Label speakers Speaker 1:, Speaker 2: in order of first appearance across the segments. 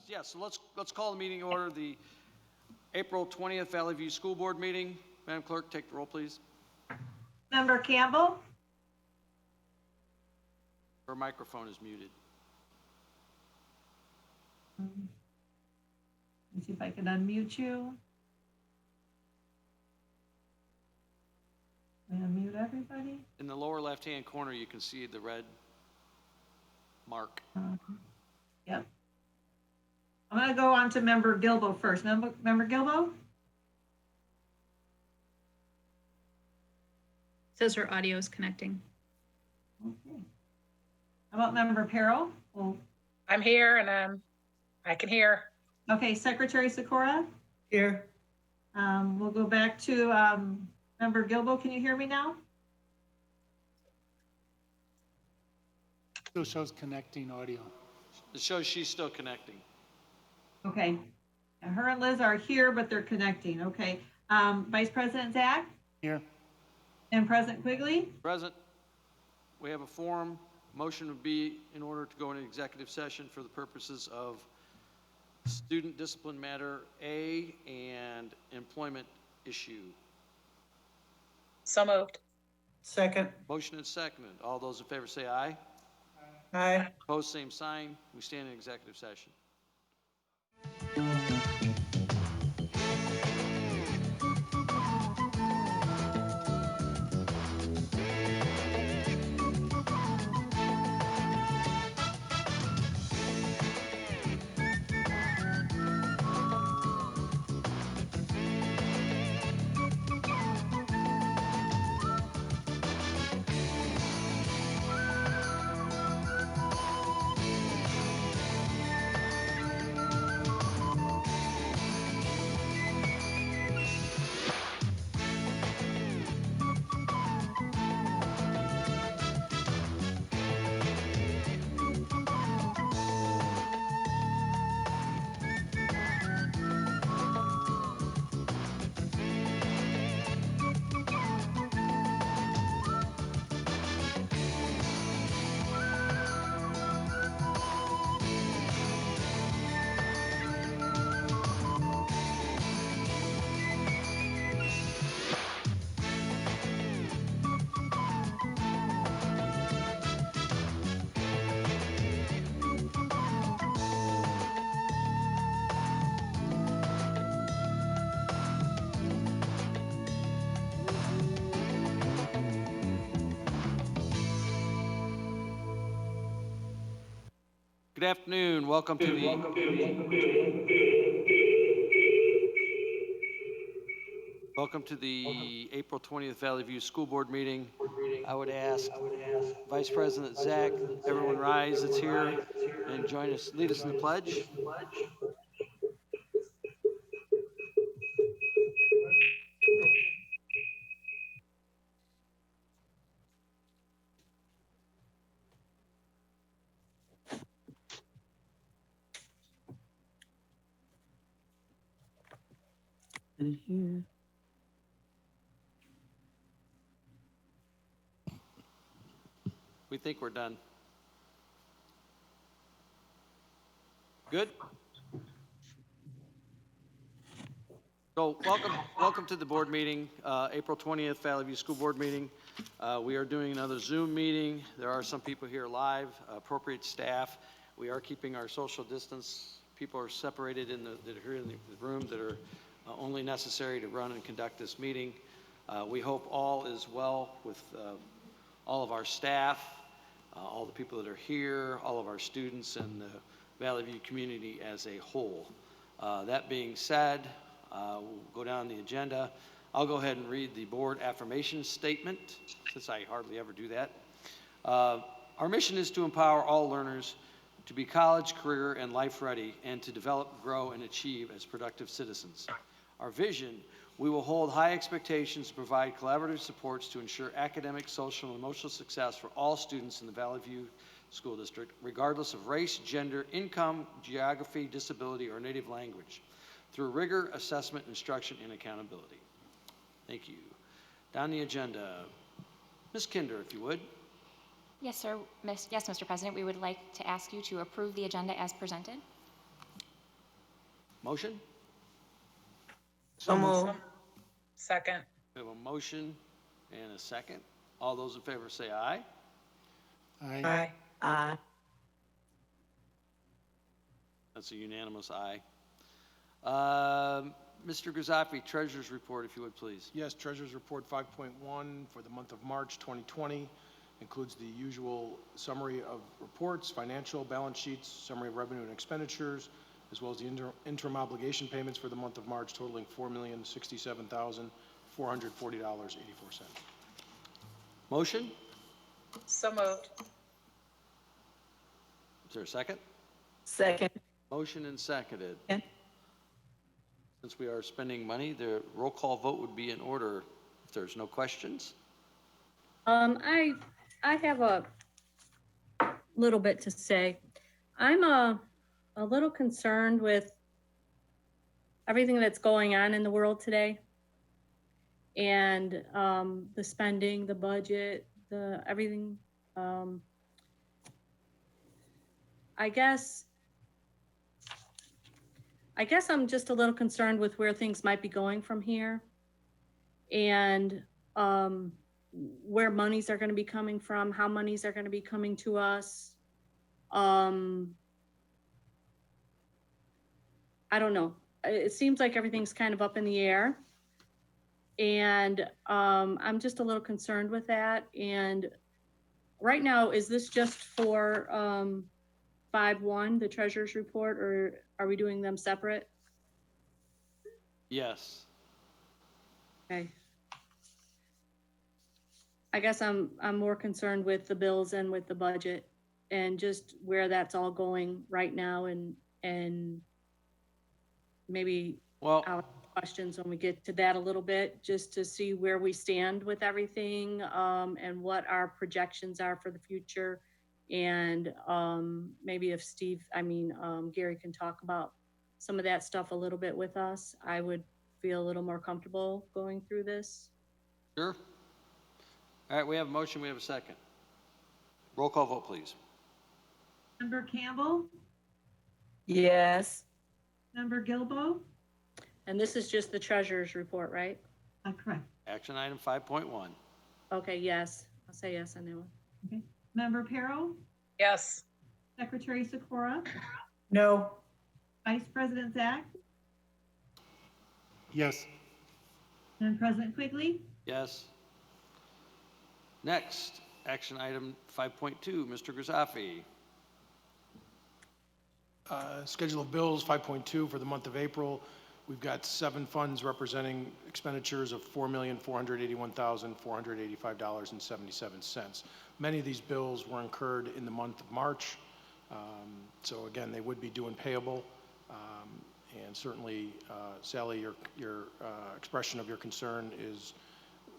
Speaker 1: Yeah, so let's call the meeting order, the April 20th Valley View School Board meeting. Madam Clerk, take the roll, please.
Speaker 2: Member Campbell?
Speaker 1: Her microphone is muted.
Speaker 2: Let's see if I can unmute you. Unmute everybody.
Speaker 1: In the lower left-hand corner, you can see the red mark.
Speaker 2: Yep. I'm going to go on to Member Gilbo first. Member Gilbo?
Speaker 3: Says her audio is connecting.
Speaker 2: Okay. How about Member Perro?
Speaker 4: I'm here and I can hear.
Speaker 2: Okay, Secretary Sikora?
Speaker 5: Here.
Speaker 2: We'll go back to Member Gilbo. Can you hear me now?
Speaker 5: Still shows connecting audio.
Speaker 1: It shows she's still connecting.
Speaker 2: Okay. And her and Liz are here, but they're connecting. Okay. Vice President Zach?
Speaker 5: Here.
Speaker 2: And President Quigley?
Speaker 1: Present. We have a forum. Motion would be in order to go into executive session for the purposes of student discipline matter A and employment issue.
Speaker 4: So moved.
Speaker 5: Second.
Speaker 1: Motion and seconded. All those in favor say aye.
Speaker 5: Aye.
Speaker 1: Opposed, same sign. We stand in executive session. Good afternoon. Welcome to the April 20th Valley View School Board meeting. I would ask Vice President Zach, everyone rise that's here and join us, lead us in the pledge.
Speaker 5: Here.
Speaker 1: We think we're done. Good? So welcome to the board meeting, April 20th Valley View School Board meeting. We are doing another Zoom meeting. There are some people here live, appropriate staff. We are keeping our social distance. People are separated that are here in the room that are only necessary to run and conduct this meeting. We hope all is well with all of our staff, all the people that are here, all of our students, and the Valley View community as a whole. That being said, we'll go down the agenda. I'll go ahead and read the board affirmation statement, since I hardly ever do that. Our mission is to empower all learners to be college, career, and life ready, and to develop, grow, and achieve as productive citizens. Our vision: we will hold high expectations, provide collaborative supports to ensure academic, social, and emotional success for all students in the Valley View School District, regardless of race, gender, income, geography, disability, or native language, through rigor, assessment, instruction, and accountability. Thank you. Down the agenda, Ms. Kinder, if you would.
Speaker 6: Yes, sir. Yes, Mr. President, we would like to ask you to approve the agenda as presented.
Speaker 1: Motion?
Speaker 5: So moved.
Speaker 4: Second.
Speaker 1: We have a motion and a second. All those in favor say aye.
Speaker 5: Aye.
Speaker 6: Aye.
Speaker 1: That's a unanimous aye. Mr. Guzafi, Treasurer's Report, if you would, please.
Speaker 7: Yes, Treasurer's Report 5.1 for the month of March 2020 includes the usual summary of reports, financial balance sheets, summary of revenue and expenditures, as well as the interim obligation payments for the month of March totaling $4,067,440.84.
Speaker 1: Motion?
Speaker 4: So moved.
Speaker 1: Is there a second?
Speaker 6: Second.
Speaker 1: Motion and seconded.
Speaker 6: Okay.
Speaker 1: Since we are spending money, the roll call vote would be in order if there's no questions.
Speaker 8: I have a little bit to say. I'm a little concerned with everything that's going on in the world today. And the spending, the budget, the everything. I guess I'm just a little concerned with where things might be going from here, and where monies are going to be coming from, how monies are going to be coming to us. I don't know. It seems like everything's kind of up in the air, and I'm just a little concerned with that. And right now, is this just for 5.1, the Treasurer's Report, or are we doing them separate?
Speaker 1: Yes.
Speaker 8: Okay. I guess I'm more concerned with the bills and with the budget and just where that's all going right now, and maybe
Speaker 1: Well,
Speaker 8: I'll have questions when we get to that a little bit, just to see where we stand with everything, and what our projections are for the future. And maybe if Gary can talk about some of that stuff a little bit with us, I would feel a little more comfortable going through this.
Speaker 1: sure. All right, we have a motion, we have a second. Roll call vote, please.
Speaker 2: Member Campbell,
Speaker 6: Yes.
Speaker 2: Member Gilbo,
Speaker 8: And this is just the Treasurer's Report, right?
Speaker 2: correct.
Speaker 1: Action item 5.1.
Speaker 8: Okay, yes. I'll say yes on that one.
Speaker 2: Okay. Member Perro,
Speaker 4: Yes.
Speaker 2: Secretary Sikora,
Speaker 5: No.
Speaker 2: Vice President Zach,
Speaker 5: Yes.
Speaker 2: and President Quigley.
Speaker 1: Yes. Next, action item 5.2, Mr. Guzafi.
Speaker 7: Schedule of bills 5.2 for the month of April. We've got 7 funds representing expenditures of $4,481,485.77. Many of these bills were incurred in the month of March. So again, they would be due and payable. And certainly, Sally, your expression of your concern is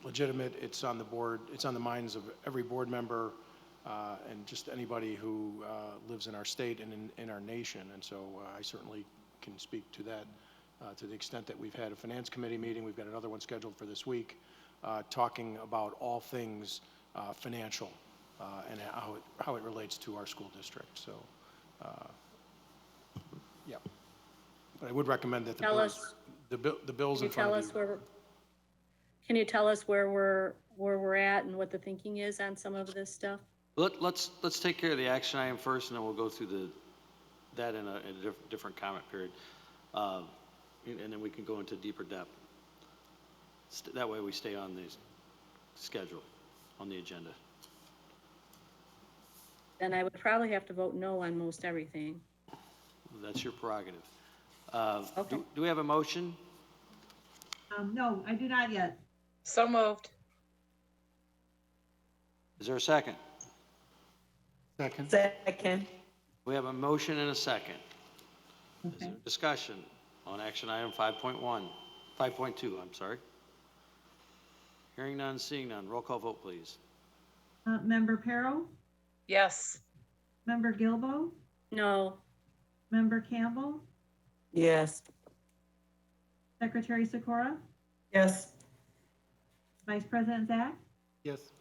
Speaker 7: legitimate. It's on the board, it's on the minds of every board member, and just anybody who lives in our state and in our nation. And so I certainly can speak to that to the extent that we've had a finance committee meeting. We've got another one scheduled for this week, talking about all things financial and how it relates to our school district. So, yeah. But I would recommend that the bills
Speaker 8: Can
Speaker 7: in
Speaker 8: you
Speaker 7: front
Speaker 8: tell
Speaker 7: of
Speaker 8: us
Speaker 7: you.
Speaker 8: can you tell us where we're at and what the thinking is on some of this stuff?
Speaker 1: Let's take care of the action item first, and then we'll go through that in a different comment period. And then we can go into deeper depth. That way we stay on the schedule, on the agenda.
Speaker 8: Then I would probably have to vote no on most everything.
Speaker 1: That's your prerogative.
Speaker 8: Okay.
Speaker 1: Do we have a motion?
Speaker 2: No, I do not yet.
Speaker 4: So moved.
Speaker 1: Is there a second?
Speaker 5: Second.
Speaker 6: Second.
Speaker 1: We have a motion and a second. Is
Speaker 2: Okay.
Speaker 1: there discussion on action item 5.2, I'm sorry. Hearing none, seeing none. Roll call vote, please.
Speaker 2: Member Perro,
Speaker 4: Yes.
Speaker 2: Member Gilbo,
Speaker 8: No.
Speaker 2: Member Campbell,
Speaker 6: Yes.
Speaker 2: Secretary Sikora,
Speaker 5: Yes.
Speaker 2: Vice President Zach,
Speaker 5: Yes.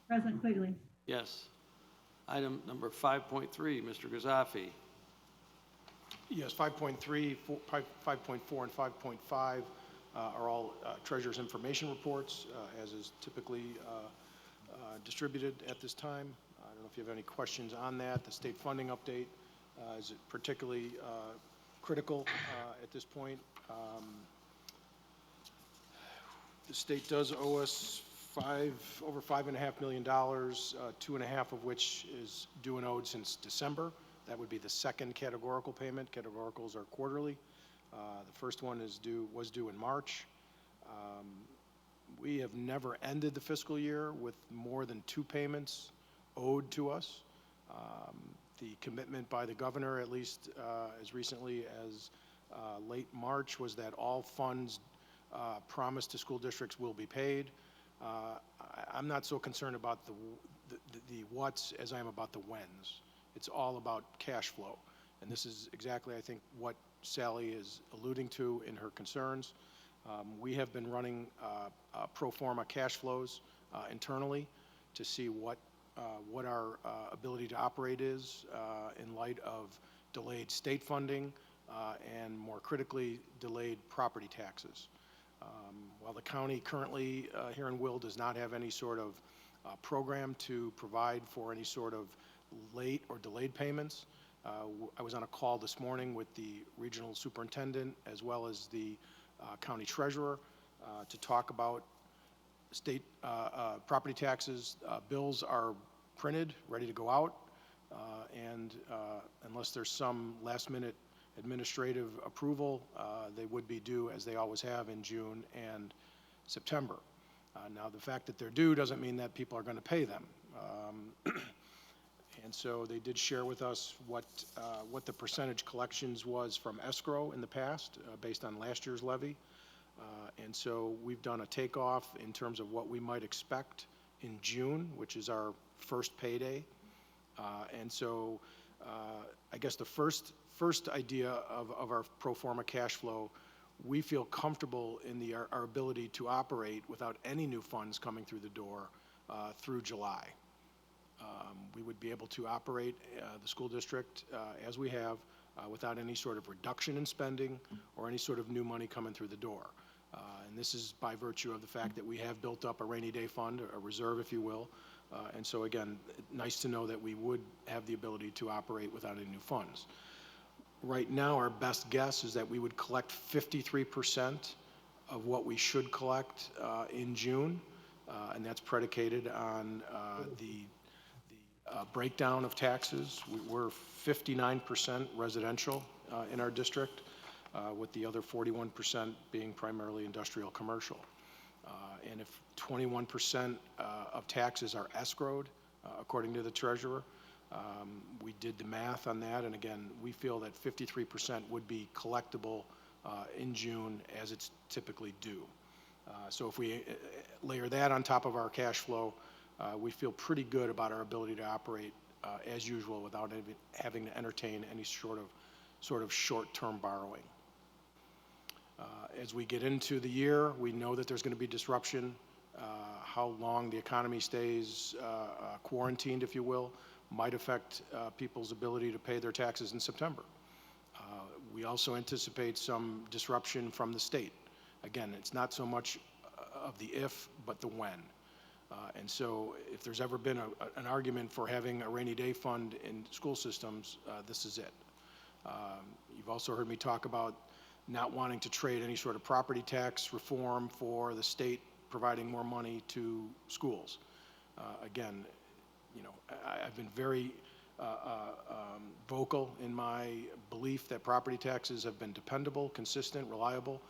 Speaker 2: President Quigley.
Speaker 1: Yes. Item number 5.3, Mr. Guzafi.
Speaker 7: Yes, 5.3, 5.4, and 5.5 are all treasurer's information reports, as is typically distributed at this time. I don't know if you have any questions on that. The state funding update is particularly critical at this point. The state does owe us over $5.5 million, 2.5 of which is due and owed since December. That would be the second categorical payment. Categoricals are quarterly. The first one was due in March. We have never ended the fiscal year with more than 2 payments owed to us. The commitment by the governor, at least as recently as late March, was that all funds promised to school districts will be paid. I'm not so concerned about the whats as I am about the whens. It's all about cash flow. And this is exactly, I think, what Sally is alluding to in her concerns. We have been running pro forma cash flows internally to see what our ability to operate is in light of delayed state funding and, more critically, delayed property taxes. While the county currently here in Will does not have any sort of program to provide for any sort of late or delayed payments, I was on a call this morning with the regional superintendent as well as the county treasurer to talk about state property taxes. Bills are printed, ready to go out, and unless there's some last-minute administrative approval, they would be due, as they always have, in June and September. Now, the fact that they're due doesn't mean that people are going to pay them. And so they did share with us what the percentage collections was from escrow in the past based on last year's levy. And so we've done a takeoff in terms of what we might expect in June, which is our first payday. And so I guess the first idea of our pro forma cash flow, we feel comfortable in our ability to operate without any new funds coming through the door through July. We would be able to operate the school district as we have without any sort of reduction in spending or any sort of new money coming through the door. And this is by virtue of the fact that we have built up a rainy day fund, a reserve, if you will. And so, again, nice to know that we would have the ability to operate without any new funds. Right now, our best guess is that we would collect 53% of what we should collect in June, and that's predicated on the breakdown of taxes. We're 59% residential in our district, with the other 41% being primarily industrial commercial. And if 21% of taxes are escrowed, according to the treasurer, we did the math on that, and again, we feel that 53% would be collectible in June as it's typically due. So if we layer that on top of our cash flow, we feel pretty good about our ability to operate as usual without having to entertain any sort of short-term borrowing. As we get into the year, we know that there's going to be disruption. How long the economy stays quarantined, if you will, might affect people's ability to pay their taxes in September. We also anticipate some disruption from the state. Again, it's not so much of the if, but the when. And so if there's ever been an argument for having a rainy day fund in school systems, this is it. You've also heard me talk about not wanting to trade any sort of property tax reform for the state providing more money to schools. Again, you know, I've been very vocal in my belief that property taxes have been dependable, consistent, reliable,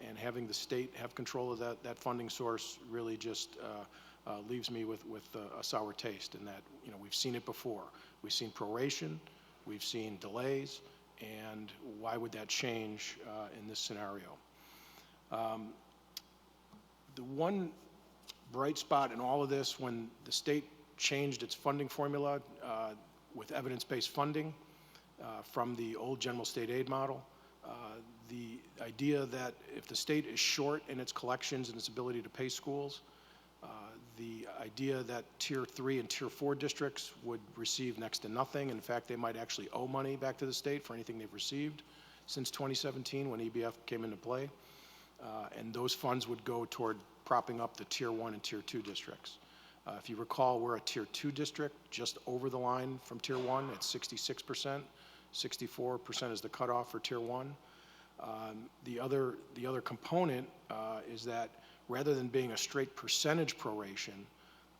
Speaker 7: and having the state have control of that funding source really just leaves me with a sour taste in that, you know, we've seen it before. We've seen proration, we've seen delays, and why would that change in this scenario? The one bright spot in all of this, when the state changed its funding formula with evidence-based funding from the old general state aid model, the idea that if the state is short in its collections and its ability to pay schools, The idea that Tier 3 and Tier 4 districts would receive next to nothing. In fact, they might actually owe money back to the state for anything they've received since 2017 when EBF came into play. And those funds would go toward propping up the Tier 1 and Tier 2 districts. If you recall, we're a Tier 2 district, just over the line from Tier 1 at 66%. 64% is the cutoff for Tier 1. The other component is that rather than being a straight percentage proration,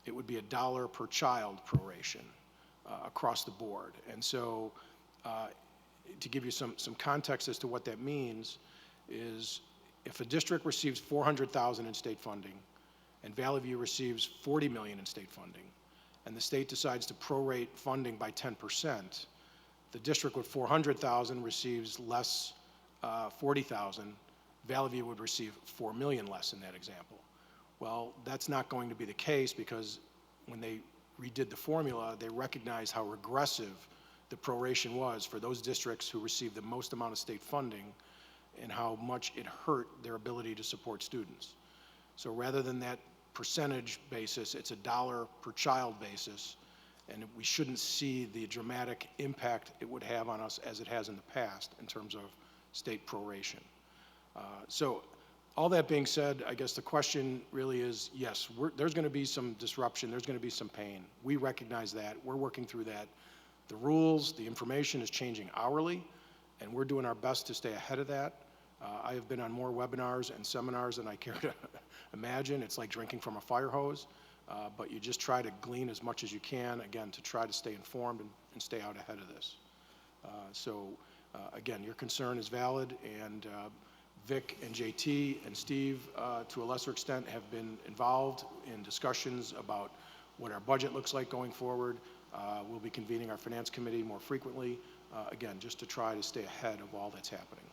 Speaker 7: it would be $1 per child proration across the board. And so to give you some context as to what that means is if a district receives $400,000 in state funding and Valley View receives $40 million in state funding, and the state decides to prorate funding by 10%, the district with $400,000 receives less $40,000. Valley View would receive $4 million less in that example. Well, that's not going to be the case because when they redid the formula, they recognized how regressive the proration was for those districts who received the most amount of state funding and how much it hurt their ability to support students. So rather than that percentage basis, it's $1 per child basis, and we shouldn't see the dramatic impact it would have on us as it has in the past in terms of state proration. So all that being said, I guess the question really is, yes, there's going to be some disruption, there's going to be some pain. We recognize that, we're working through that. The rules, the information is changing hourly, and we're doing our best to stay ahead of that. I have been on more webinars and seminars than I care to imagine. It's like drinking from a fire hose, but you just try to glean as much as you can, again, to try to stay informed and stay out ahead of this. Again, your concern is valid, and Vic and JT and Steve, to a lesser extent, have been involved in discussions about what our budget looks like going forward. We'll be convening our finance committee more frequently, again, just to try to stay ahead of all that's happening.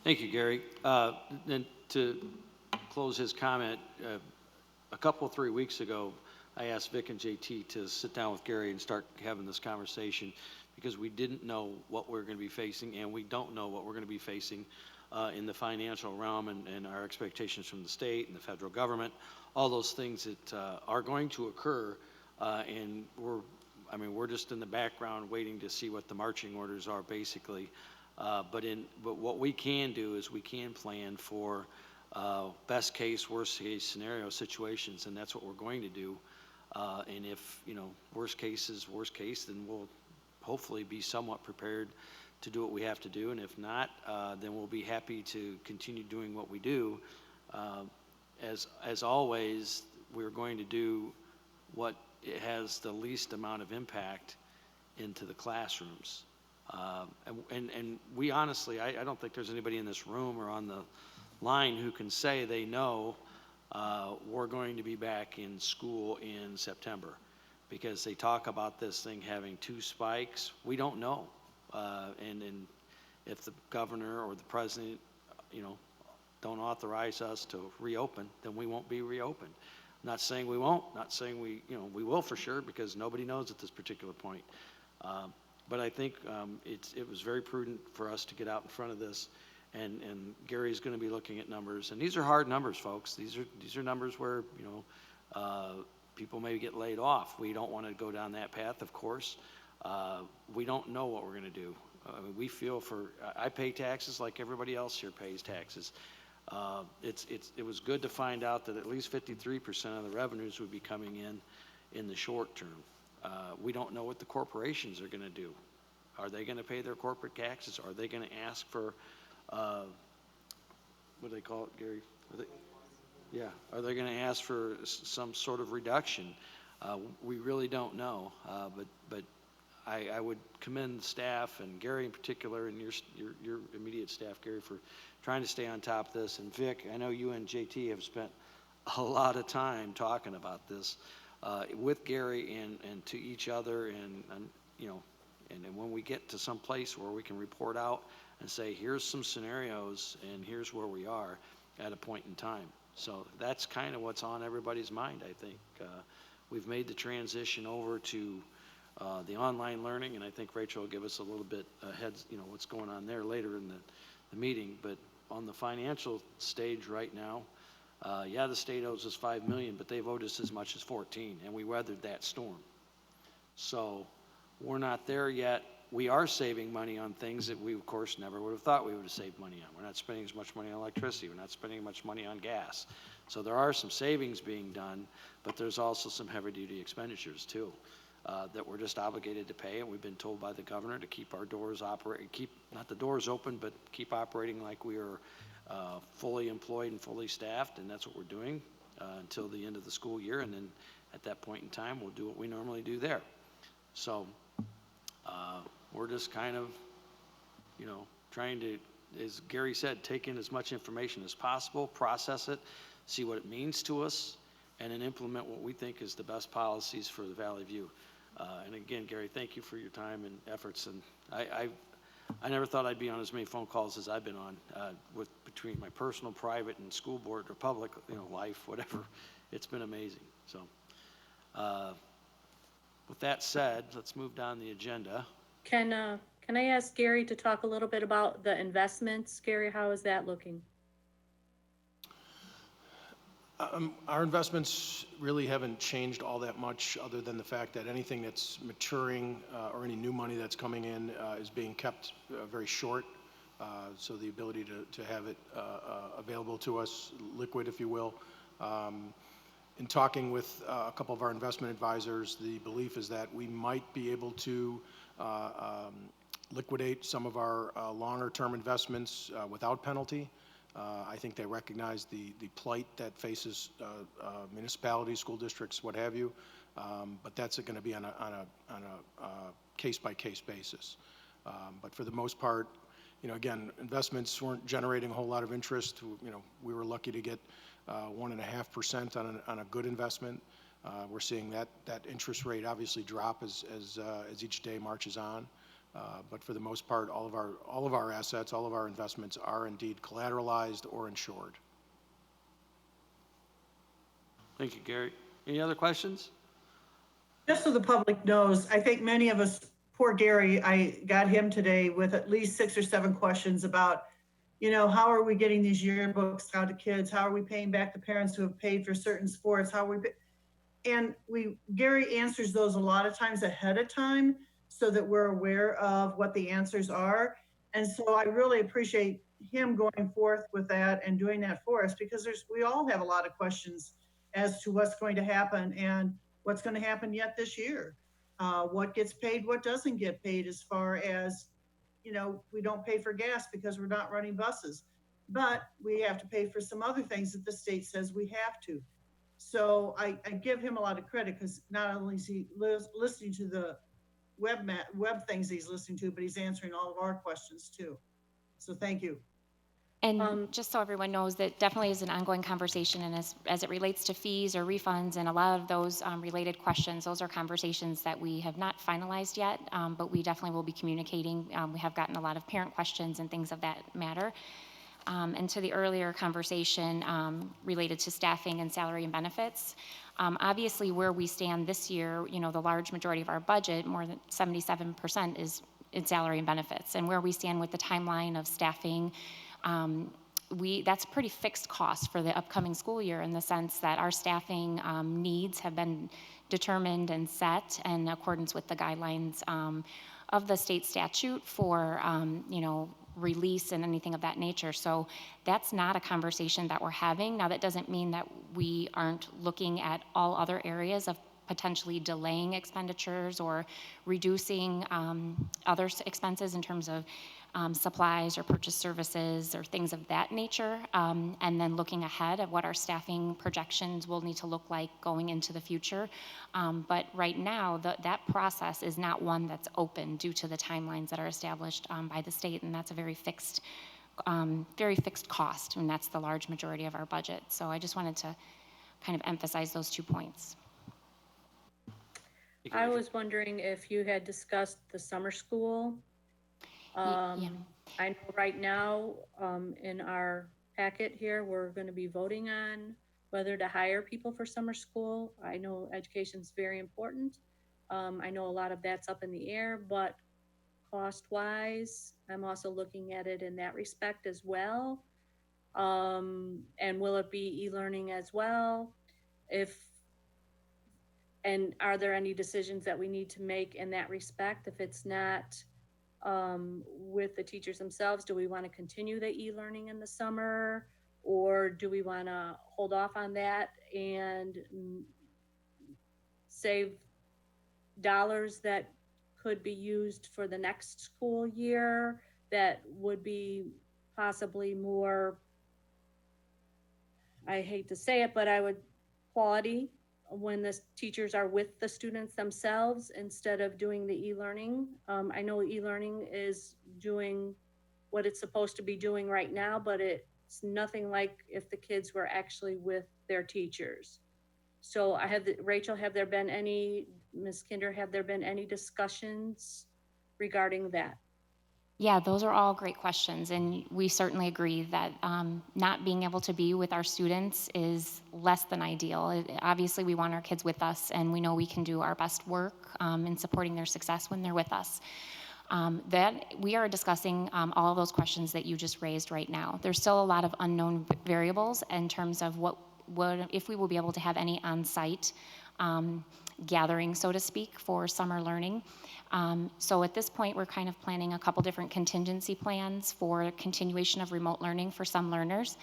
Speaker 1: Thank you, Gary. And to close his comment, a couple, 3 weeks ago, I asked Vic and JT to sit down with Gary and start having this conversation because we didn't know what we were going to be facing, and we don't know what we're going to be facing in the financial realm and our expectations from the state and the federal government, all those things that are going to occur, and we're just in the background waiting to see what the marching orders are, basically. But what we can do is we can plan for best case, worst case scenario situations, and that's what we're going to do. And if worst case is worst case, then we'll hopefully be somewhat prepared to do what we have to do. And if not, then we'll be happy to continue doing what we do. As always, we're going to do what has the least amount of impact into the classrooms. And we honestly, I don't think there's anybody in this room or on the line who can say they know we're going to be back in school in September, because they talk about this thing having 2 spikes. We don't know. And if the governor or the president, don't authorize us to reopen, then we won't be reopened. I'm not saying we won't, not saying we will for sure, because nobody knows at this particular point. But I think it was very prudent for us to get out in front of this, and Gary's going to be looking at numbers, and these are hard numbers, folks. These are numbers where people may get laid off. We don't want to go down that path, of course. We don't know what we're going to do. We feel I pay taxes like everybody else here pays taxes. It was good to find out that at least 53% of the revenues would be coming in the short term. We don't know what the corporations are going to do. Are they going to pay their corporate taxes? Are they going to ask for, what do they call it, Gary? Are they going to ask for some sort of reduction? We really don't know, but I would commend the staff, and Gary in particular, and your immediate staff, Gary, for trying to stay on top of this. And Vic, I know you and JT have spent a lot of time talking about this with Gary and to each other, and when we get to some place where we can report out and say, here's some scenarios and here's where we are at a point in time. So that's kind of what's on everybody's mind, I think. We've made the transition over to the online learning, and I think Rachel will give us a little bit ahead, what's going on there later in the meeting. But on the financial stage right now, Yeah, the state owes us 5 million, but they've owed us as much as 14, and we weathered that storm. So we're not there yet. We are saving money on things that we, of course, never would have thought we would have saved money on. We're not spending as much money on electricity. We're not spending much money on gas. So there are some savings being done, but there's also some heavy-duty expenditures too, that we're just obligated to pay, and we've been told by the governor to keep our doors not the doors open, but keep operating like we are fully employed and fully staffed, and that's what we're doing until the end of the school year, and then at that point in time, we'll do what we normally do there. So we're just kind of, trying to, as Gary said, take in as much information as possible, process it, see what it means to us, and then implement what we think is the best policies for the Valley View. And again, Gary, thank you for your time and efforts. And I never thought I'd be on as many phone calls as I've been on between my personal, private, and school board or public, life, whatever. It's been amazing. So with that said, let's move down the agenda.
Speaker 8: Can I ask Gary to talk a little bit about the investments? Gary, how is that looking?
Speaker 7: Our investments really haven't changed all that much, other than the fact that anything that's maturing or any new money that's coming in is being kept very short. So the ability to have it available to us, liquid, if you will. In talking with a couple of our investment advisors, the belief is that we might be able to liquidate some of our longer-term investments without penalty. I think they recognize the plight that faces municipalities, school districts, what have you, but that's going to be on a case-by-case basis. But for the most part, again, investments weren't generating a whole lot of interest. We were lucky to get 1.5% on a good investment. We're seeing that interest rate obviously drop as each day marches on. But for the most part, all of our assets, all of our investments are indeed collateralized or insured.
Speaker 1: Thank you, Gary. Any other questions?
Speaker 5: Just so the public knows, I think many of us, poor Gary, I got him today with at least 6 or 7 questions about, how are we getting these yearbooks out to kids? How are we paying back the parents who have paid for certain sports? And Gary answers those a lot of times ahead of time so that we're aware of what the answers are. And so I really appreciate him going forth with that and doing that for us, because we all have a lot of questions as to what's going to happen and what's going to happen yet this year. What gets paid, what doesn't get paid, as far as, we don't pay for gas because we're not running buses, but we have to pay for some other things that the state says we have to. So I give him a lot of credit, because not only is he listening to the web things he's listening to, but he's answering all of our questions too. So thank you.
Speaker 9: And just so everyone knows, that definitely is an ongoing conversation, and as it relates to fees or refunds and a lot of those related questions, those are conversations that we have not finalized yet, but we definitely will be communicating. We have gotten a lot of parent questions and things of that matter. And to the earlier conversation related to staffing and salary and benefits, obviously where we stand this year, the large majority of our budget, more than 77%, is in salary and benefits. And where we stand with the timeline of staffing, that's pretty fixed cost for the upcoming school year, in the sense that our staffing needs have been determined and set in accordance with the guidelines of the state statute for, release and anything of that nature. So that's not a conversation that we're having. Now, that doesn't mean that we aren't looking at all other areas of potentially delaying expenditures or reducing other expenses in terms of supplies or purchase services or things of that nature, and then looking ahead at what our staffing projections will need to look like going into the future. But right now, that process is not one that's open due to the timelines that are established by the state, and that's a very fixed cost, and that's the large majority of our budget. So I just wanted to kind of emphasize those 2 points.
Speaker 8: I was wondering if you had discussed the summer school.
Speaker 9: Yeah.
Speaker 8: I know right now, in our packet here, we're going to be voting on whether to hire people for summer school. I know education's very important. I know a lot of that's up in the air, but cost-wise, I'm also looking at it in that respect as well. And will it be e-learning as well? And are there any decisions that we need to make in that respect? If it's not with the teachers themselves, do we want to continue the e-learning in the summer? Or do we want to hold off on that and save dollars that could be used for the next school year that would be possibly more, I hate to say it, but I would quality when the teachers are with the students themselves instead of doing the e-learning. I know e-learning is doing what it's supposed to be doing right now, but it's nothing like if the kids were actually with their teachers. So Rachel, Ms. Kinder, have there been any discussions regarding that?
Speaker 9: Yeah, those are all great questions, and we certainly agree that not being able to be with our students is less than ideal. Obviously, we want our kids with us, and we know we can do our best work in supporting their success when they're with us. That we are discussing all of those questions that you just raised right now. There's still a lot of unknown variables in terms of if we will be able to have any on-site gathering, so to speak, for summer learning. So at this point, we're kind of planning a couple different contingency plans for continuation of remote learning for some learners,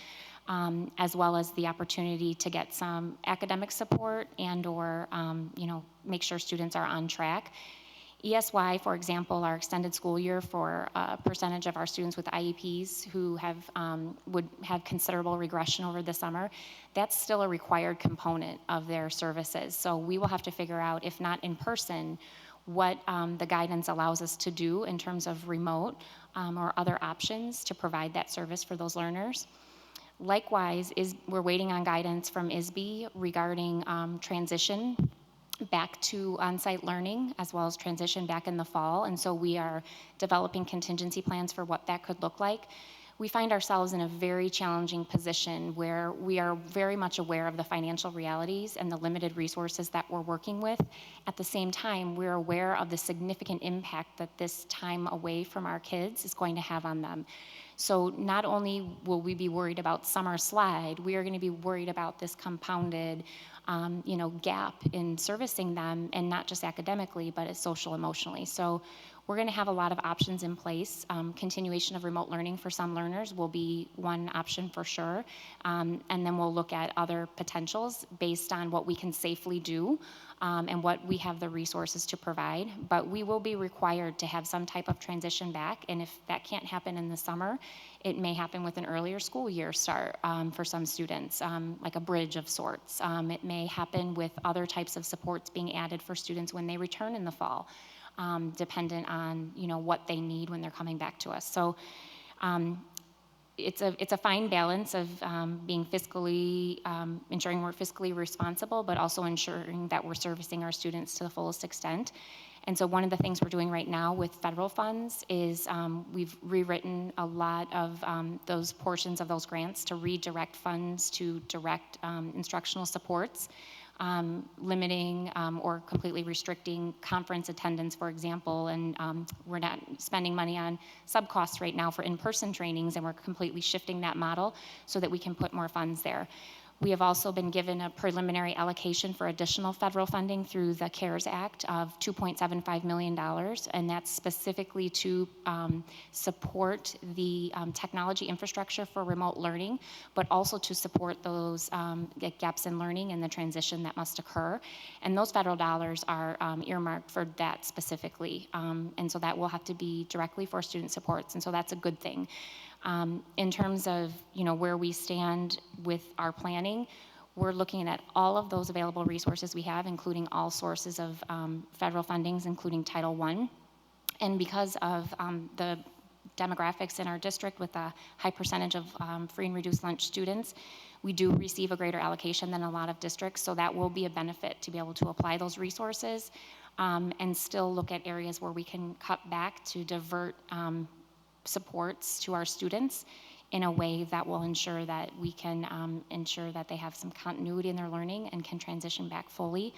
Speaker 9: as well as the opportunity to get some academic support or make sure students are on track. ESY, for example, our extended school year for a percentage of our students with IEPs who would have considerable regression over the summer, that's still a required component of their services. So we will have to figure out, if not in person, what the guidance allows us to do in terms of remote or other options to provide that service for those learners. Likewise, we're waiting on guidance from ISB regarding transition back to on-site learning, as well as transition back in the fall. And so we are developing contingency plans for what that could look like. We find ourselves in a very challenging position where we are very much aware of the financial realities and the limited resources that we're working with. At the same time, we're aware of the significant impact that this time away from our kids is going to have on them. So not only will we be worried about summer slide, we are going to be worried about this compounded gap in servicing them, and not just academically, but as social emotionally. So we're going to have a lot of options in place. Continuation of remote learning for some learners will be one option for sure. And then we'll look at other potentials based on what we can safely do and what we have the resources to provide. But we will be required to have some type of transition back. And if that can't happen in the summer, it may happen with an earlier school year start for some students, like a bridge of sorts. It may happen with other types of supports being added for students when they return in the fall. Dependent on what they need when they're coming back to us. So it's a fine balance of being fiscally ensuring we're fiscally responsible, but also ensuring that we're servicing our students to the fullest extent. And so one of the things we're doing right now with federal funds is we've rewritten a lot of those portions of those grants to redirect funds to direct instructional supports. Limiting or completely restricting conference attendance, for example, and we're not spending money on sub-costs right now for in-person trainings, and we're completely shifting that model so that we can put more funds there. We have also been given a preliminary allocation for additional federal funding through the CARES Act of $2.75 million, and that's specifically to support the technology infrastructure for remote learning, but also to support those gaps in learning and the transition that must occur. And those federal dollars are earmarked for that specifically, and so that will have to be directly for student supports, and so that's a good thing. In terms of where we stand with our planning, we're looking at all of those available resources we have, including all sources of federal fundings, including Title I. And because of the demographics in our district with a high percentage of free and reduced lunch students, we do receive a greater allocation than a lot of districts, so that will be a benefit to be able to apply those resources and still look at areas where we can cut back to divert supports to our students in a way that will ensure that we can ensure that they have some continuity in their learning and can transition back fully.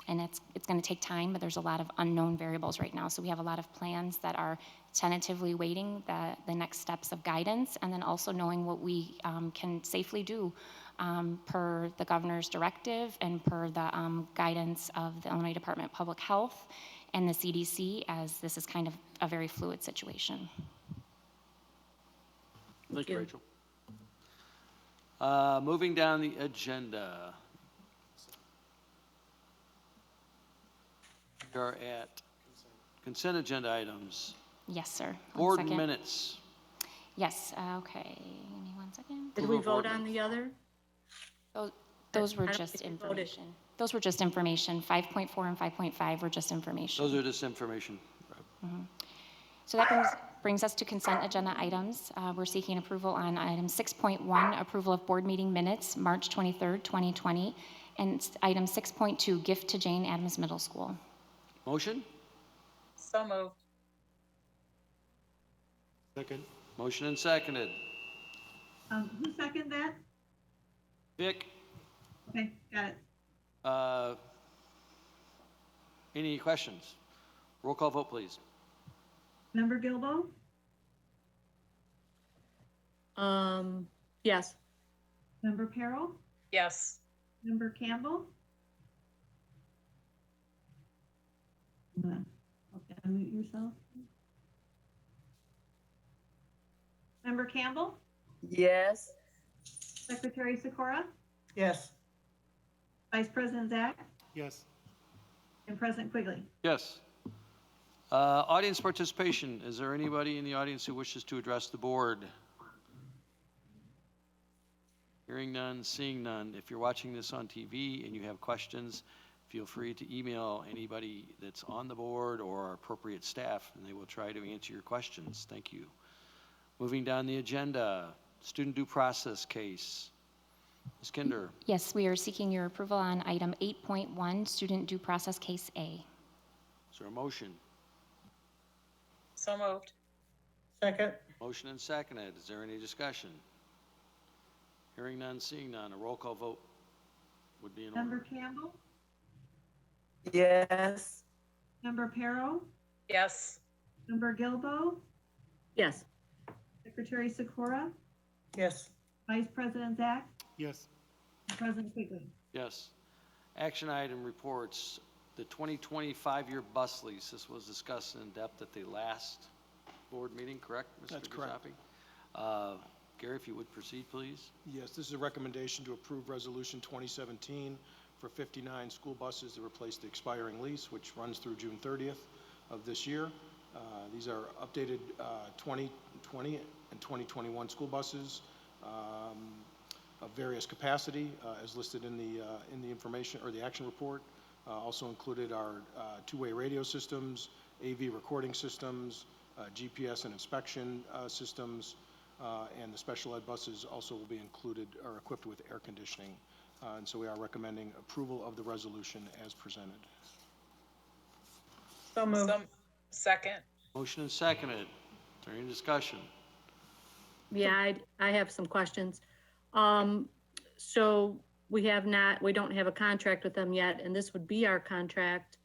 Speaker 9: and it's going to take time, but there's a lot of unknown variables right now. So we have a lot of plans that are tentatively waiting the next steps of guidance, and then also knowing what we can safely do per the governor's directive and per the guidance of the Illinois Department of Public Health and the CDC, as this is kind of a very fluid situation.
Speaker 1: Thank you, Rachel. Moving down the agenda. We are at consent agenda items.
Speaker 9: Yes, sir. One
Speaker 1: Board
Speaker 9: second.
Speaker 1: minutes.
Speaker 9: Yes, okay. Give me 1 second.
Speaker 8: Did we vote on the other?
Speaker 9: Those were
Speaker 8: I don't
Speaker 9: just
Speaker 8: think we voted.
Speaker 9: information. Those were just information. 5.4 and 5.5 were just information.
Speaker 1: Those are just information.
Speaker 9: So that brings us to consent agenda items. We're seeking approval on item 6.1, approval of board meeting minutes, March 23rd, 2020, and item 6.2, gift to Jane Addams Middle School.
Speaker 1: Motion?
Speaker 4: So moved.
Speaker 7: Second.
Speaker 1: Motion and seconded.
Speaker 2: Who seconded that?
Speaker 1: Vic,
Speaker 2: Okay, got it.
Speaker 1: any questions? Roll call vote, please.
Speaker 2: Member Gilbo,
Speaker 8: Yes.
Speaker 2: Member Perro,
Speaker 4: Yes.
Speaker 2: Member Campbell. Okay, unmute yourself. Member Campbell,
Speaker 6: Yes.
Speaker 2: Secretary Sikora,
Speaker 5: Yes.
Speaker 2: Vice President Zach,
Speaker 7: Yes.
Speaker 2: and President Quigley.
Speaker 1: Yes. Audience participation. Is there anybody in the audience who wishes to address the board? Hearing none, seeing none. If you're watching this on TV and you have questions, feel free to email anybody that's on the board or our appropriate staff, and they will try to answer your questions. Thank you. Moving down the agenda, student due process case. Ms. Kinder,
Speaker 9: Yes, we are seeking your approval on item 8.1, student due process case A.
Speaker 1: is there a motion?
Speaker 4: So moved.
Speaker 5: Second.
Speaker 1: Motion and seconded. Is there any discussion? Hearing none, seeing none. A roll call vote would be in
Speaker 2: Member
Speaker 1: order.
Speaker 2: Campbell,
Speaker 6: Yes.
Speaker 2: Member Perro,
Speaker 4: Yes.
Speaker 2: Member Gilbo,
Speaker 8: Yes.
Speaker 2: Secretary Sikora,
Speaker 5: Yes.
Speaker 2: Vice President Zach,
Speaker 7: Yes.
Speaker 2: and President Quigley.
Speaker 1: Yes. Action item reports, the 2025-year bus lease. This was discussed in depth at the last board meeting, correct, Mr.
Speaker 7: That's correct.
Speaker 1: Giuseppe? Gary, if you would proceed, please.
Speaker 7: Yes, this is a recommendation to approve Resolution 2017 for 59 school buses to replace the expiring lease, which runs through June 30th of this year. These are updated 2020 and 2021 school buses of various capacity, as listed in the information or the action report. Also included are two-way radio systems, AV recording systems, GPS and inspection systems, and the special ed buses also will be included or equipped with air conditioning. And so we are recommending approval of the resolution as presented.
Speaker 5: So moved.
Speaker 4: Second.
Speaker 1: Motion and seconded. Is there any discussion?
Speaker 8: Yeah, I have some questions. So we don't have a contract with them yet, and this would be our contract.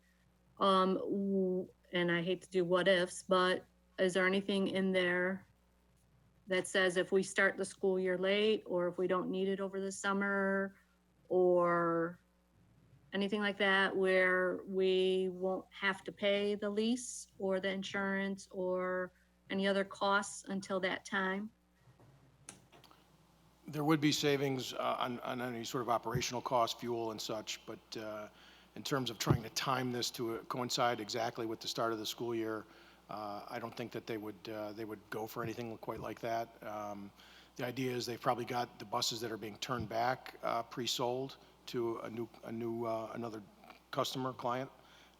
Speaker 8: And I hate to do what ifs, but is there anything in there that says if we start the school year late, or if we don't need it over the summer, or anything like that, where we won't have to pay the lease or the insurance or any other costs until that time?
Speaker 7: There would be savings on any sort of operational cost, fuel and such, but in terms of trying to time this to coincide exactly with the start of the school year, I don't think that they would go for anything quite like that. The idea is they've probably got the buses that are being turned back pre-sold to another customer client,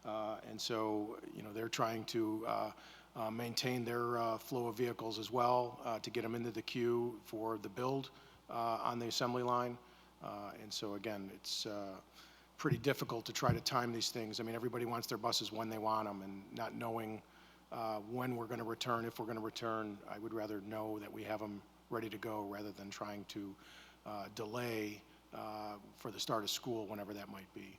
Speaker 7: and so they're trying to maintain their flow of vehicles as well to get them into the queue for the build on the assembly line. And so again, it's pretty difficult to try to time these things. I mean, everybody wants their buses when they want them, and not knowing when we're going to return, if we're going to return, I would rather know that we have them ready to go rather than trying to delay for the start of school, whenever that might be.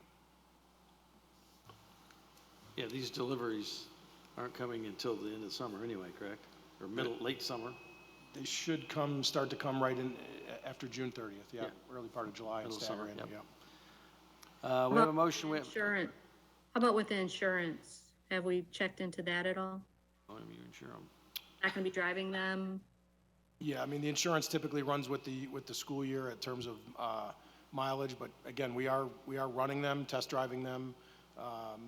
Speaker 1: Yeah, these deliveries aren't coming until the end of summer anyway, correct? Or late summer?
Speaker 7: They should start to come right in after June 30th, yeah,
Speaker 1: Yeah.
Speaker 7: early part of July and
Speaker 1: Middle
Speaker 7: stagger
Speaker 1: summer,
Speaker 7: in,
Speaker 1: yep.
Speaker 7: yeah.
Speaker 1: We have a motion, we have,
Speaker 8: Insurance. How about with the insurance? Have we checked into that at all?
Speaker 1: oh, you insure them.
Speaker 8: Not gonna be driving them?
Speaker 7: Yeah, I mean, the insurance typically runs with the school year in terms of mileage, but again, we are running them, test driving them,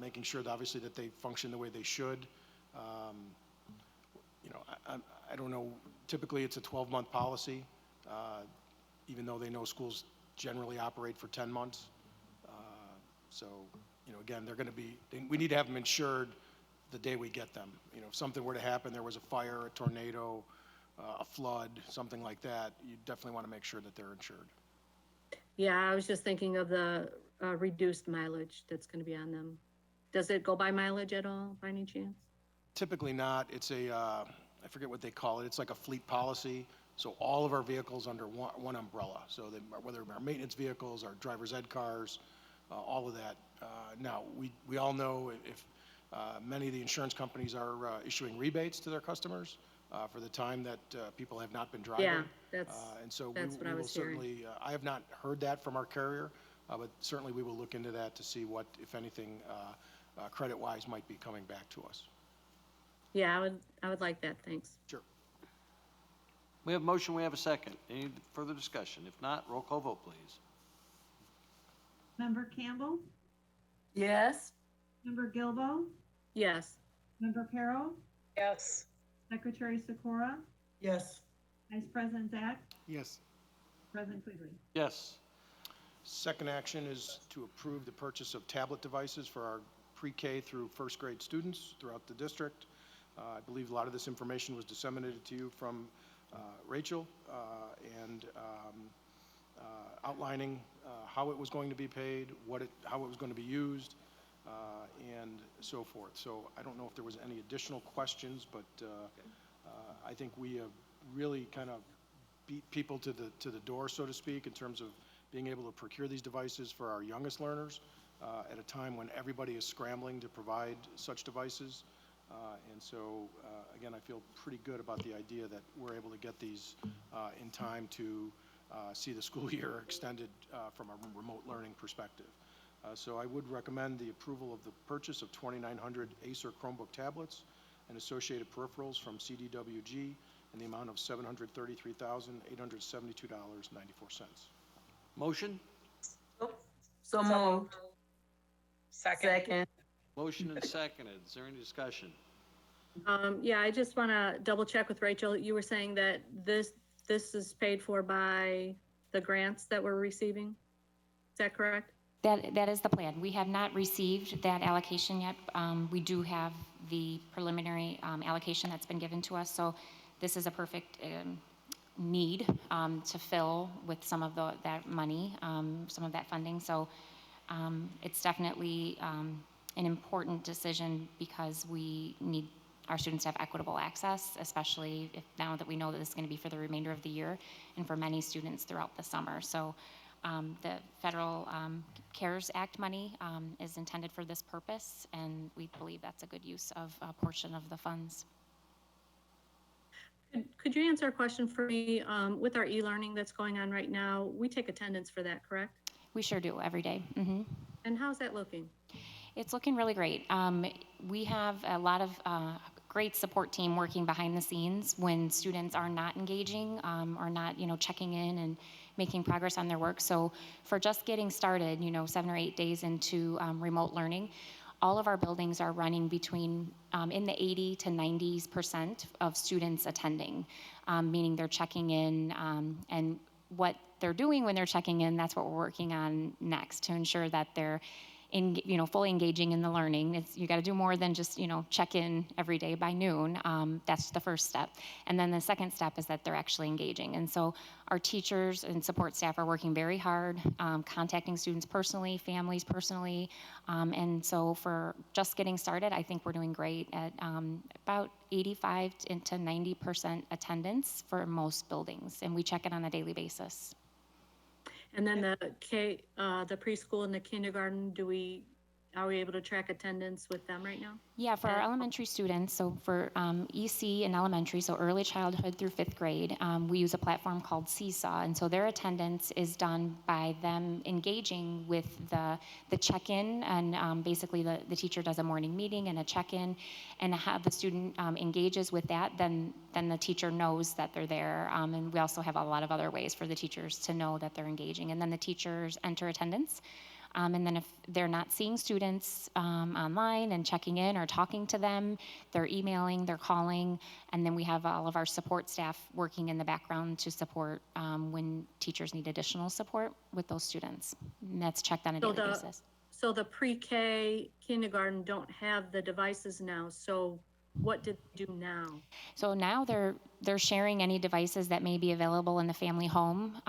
Speaker 7: making sure that obviously that they function the way they should. You know, I don't know, typically it's a 12-month policy, even though they know schools generally operate for 10 months. So, you know, again, we need to have them insured the day we get them. You know, if something were to happen, there was a fire, a tornado, a flood, something like that, you definitely want to make sure that they're insured.
Speaker 8: Yeah, I was just thinking of the reduced mileage that's gonna be on them. Does it go by mileage at all, by any chance?
Speaker 7: Typically not. It's I forget what they call it. It's like a fleet policy. So all of our vehicles under one umbrella. So whether our maintenance vehicles, our driver's ed cars, all of that. Now, we all know if many of the insurance companies are issuing rebates to their customers for the time that people have not been driving.
Speaker 8: Yeah, that's
Speaker 7: And so
Speaker 8: that's what I
Speaker 7: we will
Speaker 8: was hearing.
Speaker 7: certainly, I have not heard that from our carrier, but certainly we will look into that to see what, if anything, credit-wise might be coming back to us.
Speaker 8: Yeah, I would like that, thanks.
Speaker 7: Sure.
Speaker 1: We have a motion, we have a second. Any further discussion? If not, roll call vote, please.
Speaker 2: Member Campbell,
Speaker 6: Yes.
Speaker 2: Member Gilbo,
Speaker 8: Yes,
Speaker 2: Member Carroll,
Speaker 4: Yes.
Speaker 2: Secretary Sikora,
Speaker 5: Yes.
Speaker 2: Vice President Zach,
Speaker 7: Yes.
Speaker 2: President Quigley.
Speaker 1: Yes.
Speaker 7: Second action is to approve the purchase of tablet devices for our pre-K through first grade students throughout the district. I believe a lot of this information was disseminated to you from Rachel and outlining how it was going to be paid, how it was going to be used, and so forth. So I don't know if there was any additional questions, but I think we have really kind of beat people to the door, so to speak, in terms of being able to procure these devices for our youngest learners at a time when everybody is scrambling to provide such devices. And so, again, I feel pretty good about the idea that we're able to get these in time to see the school year extended from a remote learning perspective. So I would recommend the approval of the purchase of 2,900 Acer Chromebook tablets and associated peripherals from CDWG in the amount of $733,872.94.
Speaker 1: Motion?
Speaker 6: So moved.
Speaker 4: Second.
Speaker 6: Second.
Speaker 1: Motion and seconded. Is there any discussion?
Speaker 8: yeah, I just wanna double check with Rachel. You were saying that this is paid for by the grants that we're receiving? Is that correct?
Speaker 9: That is the plan. We have not received that allocation yet. We do have the preliminary allocation that's been given to us, so this is a perfect need to fill with some of that money, some of that funding. So it's definitely an important decision because we need our students to have equitable access, especially now that we know that this is going to be for the remainder of the year and for many students throughout the summer. So the federal CARES Act money is intended for this purpose, and we believe that's a good use of a portion of the funds.
Speaker 8: Could you answer a question for me? With our e-learning that's going on right now, we take attendance for that, correct?
Speaker 9: We sure do every day. Mm-hmm.
Speaker 8: And how's that looking?
Speaker 9: It's looking really great. We have a lot of great support team working behind the scenes when students are not engaging or not, checking in and making progress on their work. So for just getting started, 7 or 8 days into remote learning, all of our buildings are running between in the 80 to 90% of students attending, meaning they're checking in, and what they're doing when they're checking in, that's what we're working on next to ensure that they're fully engaging in the learning. You got to do more than just, check in every day by noon. That's the first step. And then the second step is that they're actually engaging. And so our teachers and support staff are working very hard, contacting students personally, families personally. And so for just getting started, I think we're doing great at about 85 to 90% attendance for most buildings. And we check it on a daily basis.
Speaker 8: And then the preschool and the kindergarten, do we Are we able to track attendance with them right now?
Speaker 9: Yeah, for our elementary students, so for EC in elementary, so early childhood through fifth grade, we use a platform called Seesaw. And so their attendance is done by them engaging with the check-in. And basically, the teacher does a morning meeting and a check-in. And how the student engages with that, then the teacher knows that they're there. And we also have a lot of other ways for the teachers to know that they're engaging. And then the teachers enter attendance. And then if they're not seeing students online and checking in or talking to them, they're emailing, they're calling, and then we have all of our support staff working in the background to support when teachers need additional support with those students. And that's checked on a daily basis.
Speaker 8: So the pre-K kindergarten don't have the devices now, so what did they do now?
Speaker 9: So now they're sharing any devices that may be available in the family home.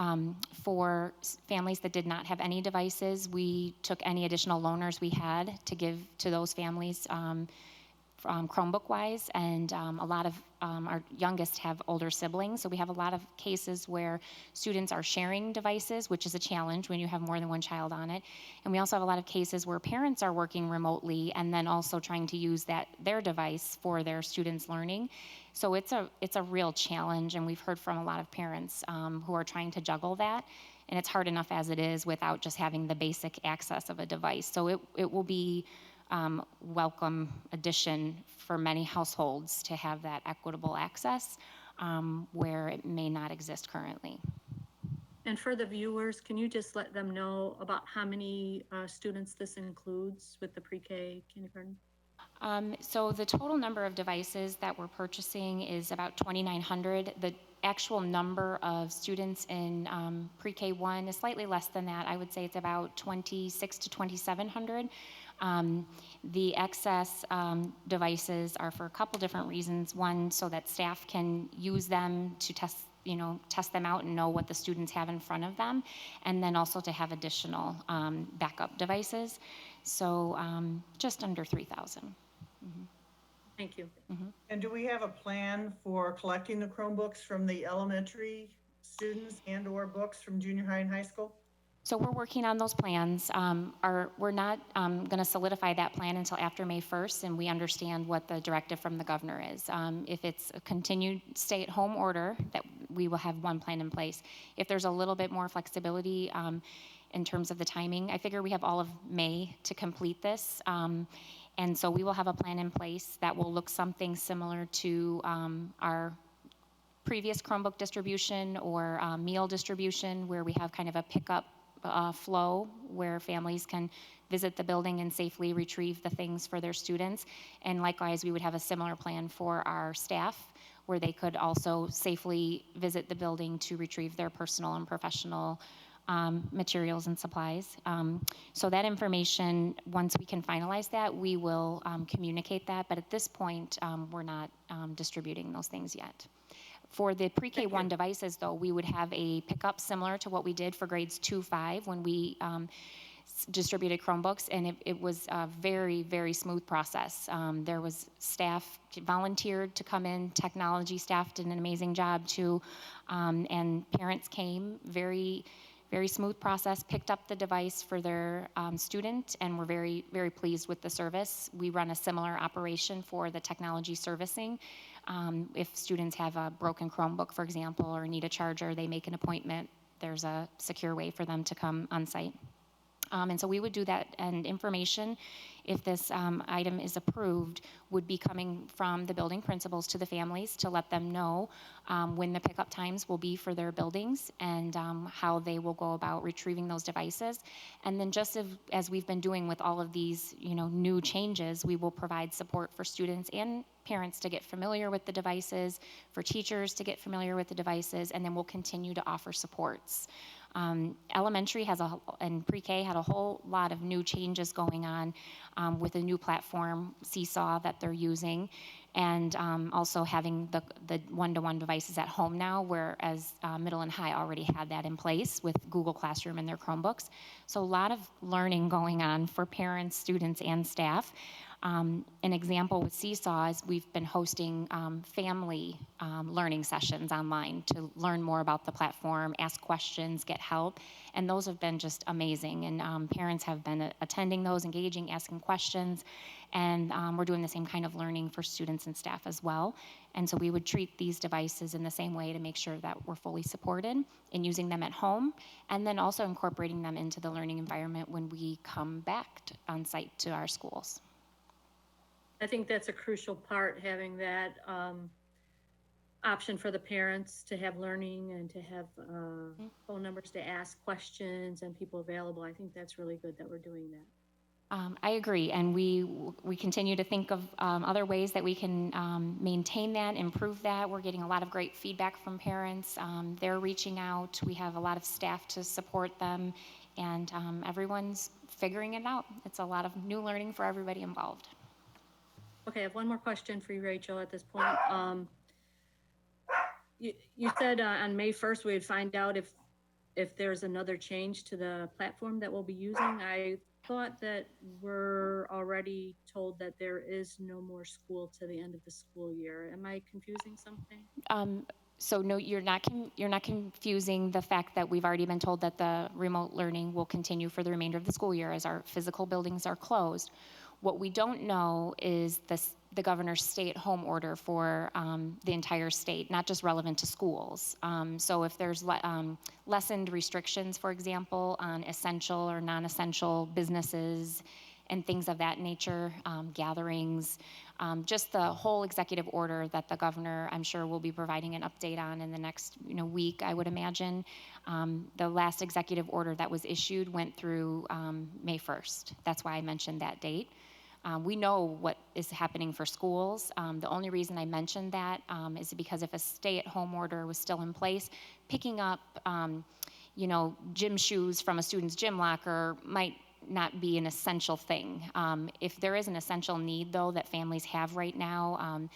Speaker 9: For families that did not have any devices, we took any additional loaners we had to give to those families Chromebook-wise, and a lot of our youngest have older siblings, so we have a lot of cases where students are sharing devices, which is a challenge when you have more than one child on it. And we also have a lot of cases where parents are working remotely and then also trying to use their device for their students' learning. So it's a real challenge, and we've heard from a lot of parents who are trying to juggle that. And it's hard enough as it is without just having the basic access of a device. So it will be welcome addition for many households to have that equitable access where it may not exist currently.
Speaker 8: And for the viewers, can you just let them know about how many students this includes with the pre-K kindergarten?
Speaker 9: So the total number of devices that we're purchasing is about 2,900. The actual number of students in pre-K1 is slightly less than that. I would say it's about 2,600 to 2,700. The excess devices are for a couple different reasons. One, so that staff can use them to test them out and know what the students have in front of them, and then also to have additional backup devices. So just under 3,000. Mm-hmm.
Speaker 8: Thank you.
Speaker 9: Mm-hmm.
Speaker 5: And do we have a plan for collecting the Chromebooks from the elementary students and/or books from junior high and high school?
Speaker 9: So we're working on those plans. We're not going to solidify that plan until after May 1st, and we understand what the directive from the governor is. If it's a continued stay-at-home order, that we will have one plan in place. If there's a little bit more flexibility in terms of the timing, I figure we have all of May to complete this. And so we will have a plan in place that will look something similar to our previous Chromebook distribution or meal distribution, where we have kind of a pickup flow where families can visit the building and safely retrieve the things for their students. And likewise, we would have a similar plan for our staff, where they could also safely visit the building to retrieve their personal and professional materials and supplies. So that information, once we can finalize that, we will communicate that. But at this point, we're not distributing those things yet. For the pre-K1 devices, though, we would have a pickup similar to what we did for grades 2-5 when we distributed Chromebooks, and it was a very, very smooth process. There was staff volunteered to come in, technology staff did an amazing job too, and parents came, very, very smooth process, picked up the device for their student, and were very, very pleased with the service. We run a similar operation for the technology servicing. If students have a broken Chromebook, for example, or need a charger, they make an appointment. There's a secure way for them to come on site. And so we would do that, and information, if this item is approved, would be coming from the building principals to the families to let them know when the pickup times will be for their buildings and how they will go about retrieving those devices. And then just as we've been doing with all of these new changes, we will provide support for students and parents to get familiar with the devices, for teachers to get familiar with the devices, and then we'll continue to offer supports. Elementary and pre-K had a whole lot of new changes going on with a new platform, Seesaw, that they're using, and also having the one-to-one devices at home now, whereas middle and high already had that in place with Google Classroom and their Chromebooks. So a lot of learning going on for parents, students, and staff. An example with Seesaw is we've been hosting family learning sessions online to learn more about the platform, ask questions, get help, and those have been just amazing. And parents have been attending those, engaging, asking questions, and we're doing the same kind of learning for students and staff as well. And so we would treat these devices in the same way to make sure that we're fully supported in using them at home, and then also incorporating them into the learning environment when we come back on site to our schools.
Speaker 8: I think that's a crucial part, having that option for the parents to have learning and to have phone numbers to ask questions and people available. I think that's really good that we're doing that.
Speaker 9: I agree, and we continue to think of other ways that we can maintain that, improve that. We're getting a lot of great feedback from parents. They're reaching out. We have a lot of staff to support them, and everyone's figuring it out. It's a lot of new learning for everybody involved.
Speaker 8: Okay, I have one more question for you, Rachel, at this point. You said on May 1st, we would find out if there's another change to the platform that we'll be using. I thought that we're already told that there is no more school to the end of the school year. Am I confusing something?
Speaker 9: So no, you're not confusing the fact that we've already been told that the remote learning will continue for the remainder of the school year as our physical buildings are closed. What we don't know is the governor's stay-at-home order for the entire state, not just relevant to schools. So if there's lessened restrictions, for example, on essential or non-essential businesses and things of that nature, gatherings, just the whole executive order that the governor, I'm sure, will be providing an update on in the next week, I would imagine. The last executive order that was issued went through May 1st. That's why I mentioned that date. We know what is happening for schools. The only reason I mentioned that is because if a stay-at-home order was still in place, picking up, gym shoes from a student's gym locker might not be an essential thing. If there is an essential need, though, that families have right now,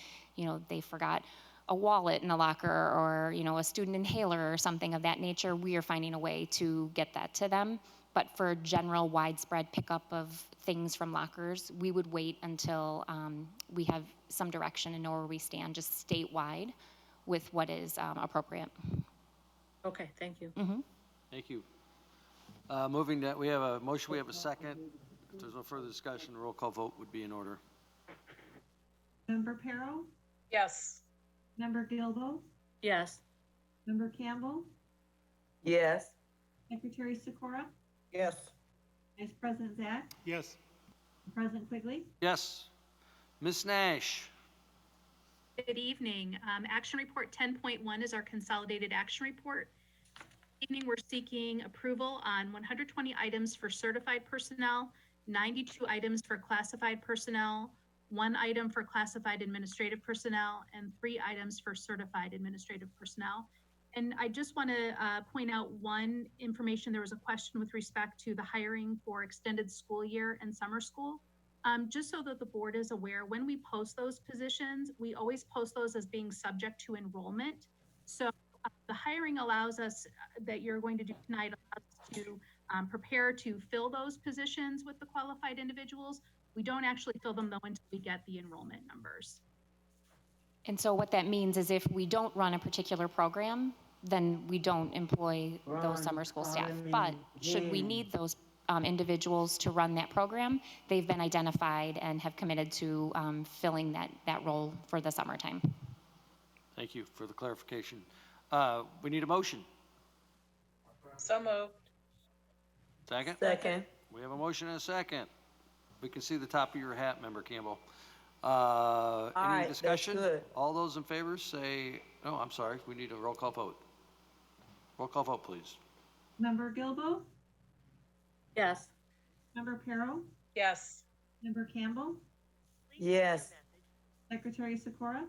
Speaker 9: they forgot a wallet in a locker or, a student inhaler or something of that nature, we are finding a way to get that to them. But for general widespread pickup of things from lockers, we would wait until we have some direction and know where we stand, just statewide, with what is appropriate.
Speaker 8: Okay, thank you.
Speaker 9: Mm-hmm.
Speaker 1: Thank you. Moving that, we have a motion, we have a second. If there's no further discussion, a roll call vote would be in order.
Speaker 2: Member Perro,
Speaker 4: Yes.
Speaker 2: Member Gilbo,
Speaker 8: Yes.
Speaker 2: Member Campbell,
Speaker 6: Yes.
Speaker 2: Secretary Sikora,
Speaker 5: Yes.
Speaker 2: Vice President Zach,
Speaker 7: Yes.
Speaker 2: President Quigley.
Speaker 1: Yes. Ms. Nash.
Speaker 3: Good evening. Action report 10.1 is our consolidated action report. This evening, we're seeking approval on 120 items for certified personnel, 92 items for classified personnel, 1 item for classified administrative personnel, and 3 items for certified administrative personnel. And I just want to point out one information. There was a question with respect to the hiring for extended school year and summer school. Just so that the board is aware, when we post those positions, we always post those as being subject to enrollment. So the hiring allows us, that you're going to do tonight, allows us to prepare to fill those positions with the qualified individuals. We don't actually fill them, though, until we get the enrollment numbers.
Speaker 9: And so what that means is if we don't run a particular program, then we don't employ those summer school staff. But should we need those individuals to run that program, they've been identified and have committed to filling that role for the summertime.
Speaker 1: Thank you for the clarification. We need a motion.
Speaker 4: So moved.
Speaker 1: Second?
Speaker 6: Second.
Speaker 1: We have a motion and a second. We can see the top of your hat, Member Campbell.
Speaker 6: right,
Speaker 1: Any
Speaker 6: that's
Speaker 1: discussion?
Speaker 6: good.
Speaker 1: All those in favor say, oh, I'm sorry, we need a roll call vote. Roll call vote, please.
Speaker 2: Member Gilbo,
Speaker 8: Yes.
Speaker 2: Member Perro,
Speaker 4: Yes.
Speaker 2: Member Campbell,
Speaker 6: Yes.
Speaker 2: Secretary Sikora,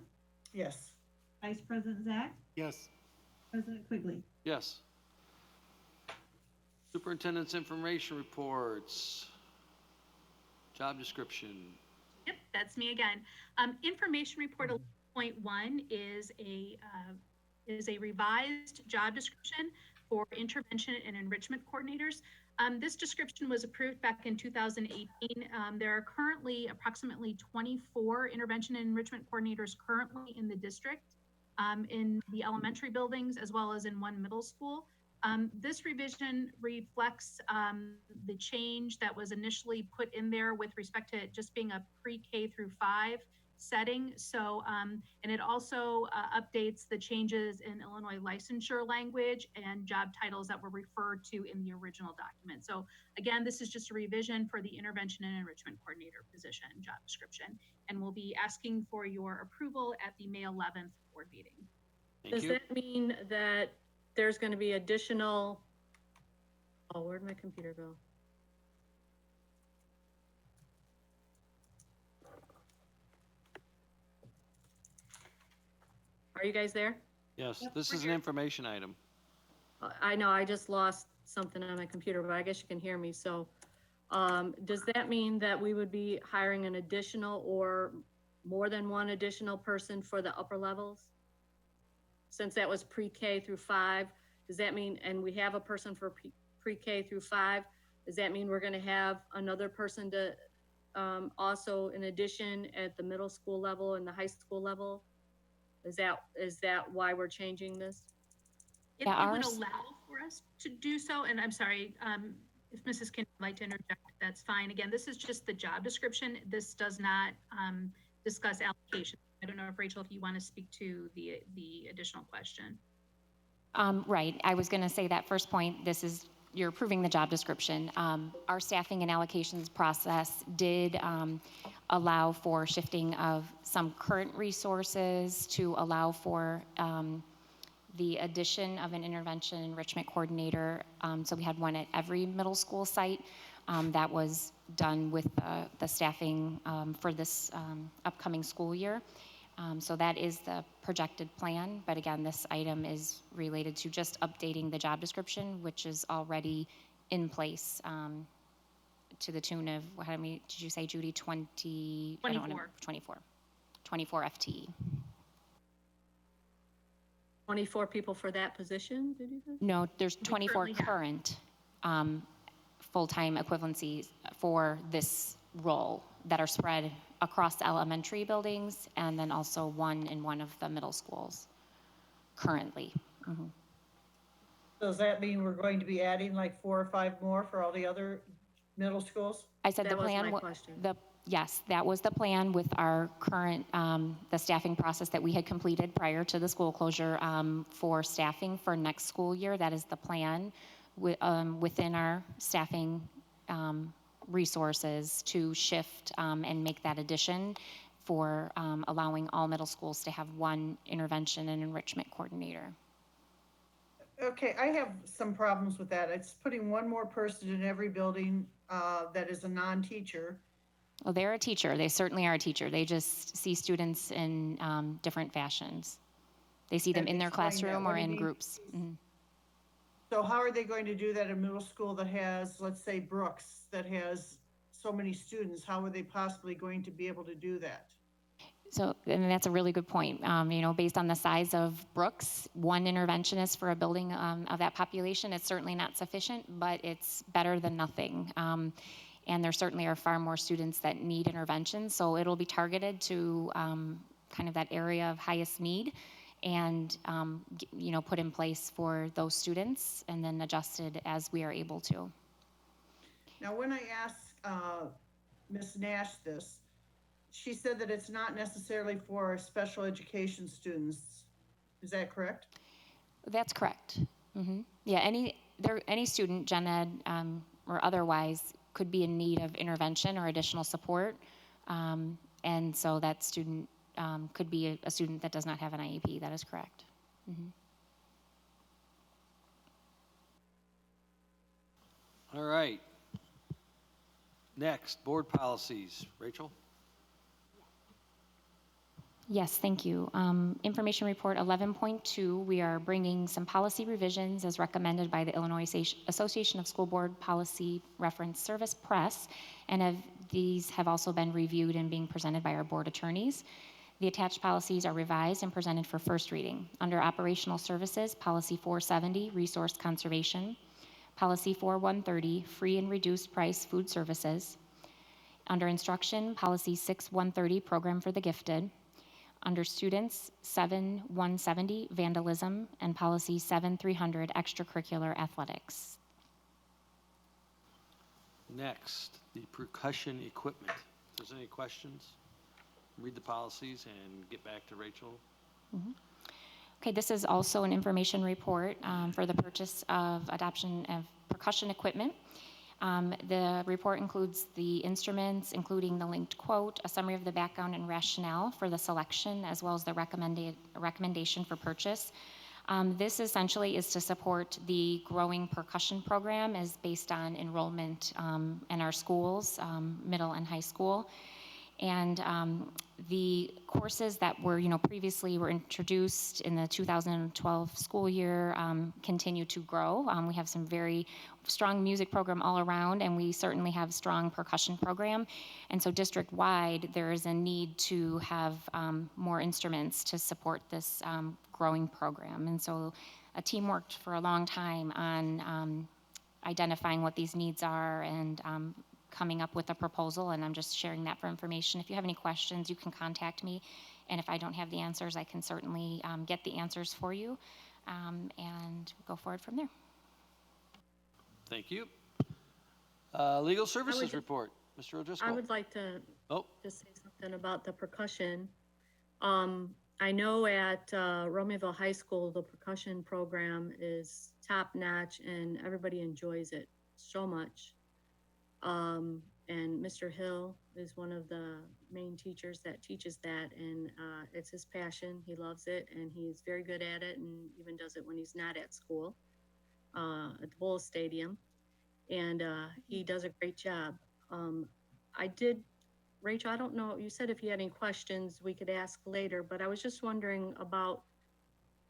Speaker 5: Yes.
Speaker 2: Vice President Zach,
Speaker 7: Yes.
Speaker 2: President Quigley.
Speaker 1: Yes. Superintendent's information reports. Job description.
Speaker 3: Yep, that's me again. Information report 11.1 is a revised job description for intervention and enrichment coordinators. This description was approved back in 2018. There are currently approximately 24 intervention and enrichment coordinators currently in the district, in the elementary buildings as well as in one middle school. This revision reflects the change that was initially put in there with respect to it just being a pre-K through 5 setting. So, and it also updates the changes in Illinois licensure language and job titles that were referred to in the original document. So again, this is just a revision for the intervention and enrichment coordinator position job description, and we'll be asking for your approval at the May 11th board meeting.
Speaker 1: Thank
Speaker 8: Does
Speaker 1: you.
Speaker 8: that mean that there's going to be additional, oh, where'd my computer go? Are you guys there?
Speaker 1: Yes, this is an information item.
Speaker 8: I know, I just lost something on my computer, but I guess you can hear me. So, does that mean that we would be hiring an additional or more than one additional person for the upper levels? Since that was pre-K through 5, does that mean, and we have a person for pre-K through 5, does that mean we're gonna have another person to, also in addition at the middle school level and the high school level? Is that why we're changing this?
Speaker 3: It
Speaker 9: Yeah,
Speaker 3: would
Speaker 9: ours-
Speaker 3: allow for us to do so, and I'm sorry, if Mrs. King would like to interject, that's fine. Again, this is just the job description. This does not discuss allocation. I don't know if Rachel, if you want to speak to the additional question.
Speaker 9: Right, I was gonna say that first point, this is, you're approving the job description. Our staffing and allocations process did allow for shifting of some current resources to allow for the addition of an intervention enrichment coordinator. So we had one at every middle school site. That was done with the staffing for this upcoming school year. So that is the projected plan, but again, this item is related to just updating the job description, which is already in place to the tune of, how many, did you say, Judy, 20?
Speaker 3: 24.
Speaker 9: 24 FTE.
Speaker 8: 24 people for that position, did you say?
Speaker 9: No, there's 24
Speaker 3: currently have.
Speaker 9: current full-time equivalencies for this role that are spread across the elementary buildings and then also one in one of the middle schools currently. Mhm.
Speaker 5: Does that mean we're going to be adding like 4 or 5 more for all the other middle schools?
Speaker 9: I said the
Speaker 8: That was
Speaker 9: plan,
Speaker 8: my question.
Speaker 9: yes, that was the plan with our current, the staffing process that we had completed prior to the school closure for staffing for next school year. That is the plan within our staffing resources to shift and make that addition for allowing all middle schools to have one intervention and enrichment coordinator.
Speaker 5: Okay, I have some problems with that. It's putting one more person in every building that is a non-teacher.
Speaker 9: Well, they're a teacher. They certainly are a teacher. They just see students in different fashions. They see them
Speaker 5: And
Speaker 9: in their
Speaker 5: explain that.
Speaker 9: classroom
Speaker 5: What
Speaker 9: or
Speaker 5: do you
Speaker 9: in
Speaker 5: mean?
Speaker 9: groups. Mhm.
Speaker 5: So how are they going to do that in middle school that has, let's say, Brooks, that has so many students? How are they possibly going to be able to do that?
Speaker 9: So, and that's a really good point. You know, based on the size of Brooks, one interventionist for a building of that population is certainly not sufficient, but it's better than nothing. And there certainly are far more students that need intervention, so it'll be targeted to kind of that area of highest need and, you know, put in place for those students and then adjusted as we are able to.
Speaker 5: Now, when I asked Ms. Nash this, she said that it's not necessarily for special education students. Is that correct?
Speaker 9: That's correct. Yeah, any student, gen ed or otherwise, could be in need of intervention or additional support. And so that student could be a student that does not have an IEP. That is correct.
Speaker 1: All right. Next, board policies. Rachel?
Speaker 9: Yes, thank you. Information report 11.2, we are bringing some policy revisions as recommended by the Illinois Association of School Board Policy Reference Service Press, and these have also been reviewed and being presented by our board attorneys. The attached policies are revised and presented for first reading. Under Operational Services, Policy 470, Resource Conservation. Policy 4130, Free and Reduced Price Food Services. Under Instruction, Policy 6130, Program for the Gifted. Under Students, 7170, Vandalism, and Policy 7300, Extracurricular Athletics.
Speaker 1: Next, the percussion equipment. If there's any questions, read the policies and get back to Rachel.
Speaker 9: Okay, this is also an information report for the purchase of adoption of percussion equipment. The report includes the instruments, including the linked quote, a summary of the background and rationale for the selection, as well as the recommendation for purchase. This essentially is to support the growing percussion program, is based on enrollment in our schools, middle and high school. And the courses that were, previously were introduced in the 2012 school year continue to grow. We have some very strong music program all around, and we certainly have strong percussion program. And so district-wide, there is a need to have more instruments to support this growing program. And so a team worked for a long time on identifying what these needs are and coming up with a proposal, and I'm just sharing that for information. If you have any questions, you can contact me, and if I don't have the answers, I can certainly get the answers for you and go forward from there.
Speaker 1: Thank you. Legal Services report, Mr. O'Driscoll.
Speaker 8: I would like to
Speaker 1: Oh,
Speaker 8: just say something about the percussion. I know at Romeoville High School, the percussion program is top notch and everybody enjoys it so much. And Mr. Hill is one of the main teachers that teaches that, and it's his passion. He loves it, and he's very good at it, and even does it when he's not at school, at the Bulls Stadium. And he does a great job. Rachel, I don't know, you said if you had any questions, we could ask later, but I was just wondering about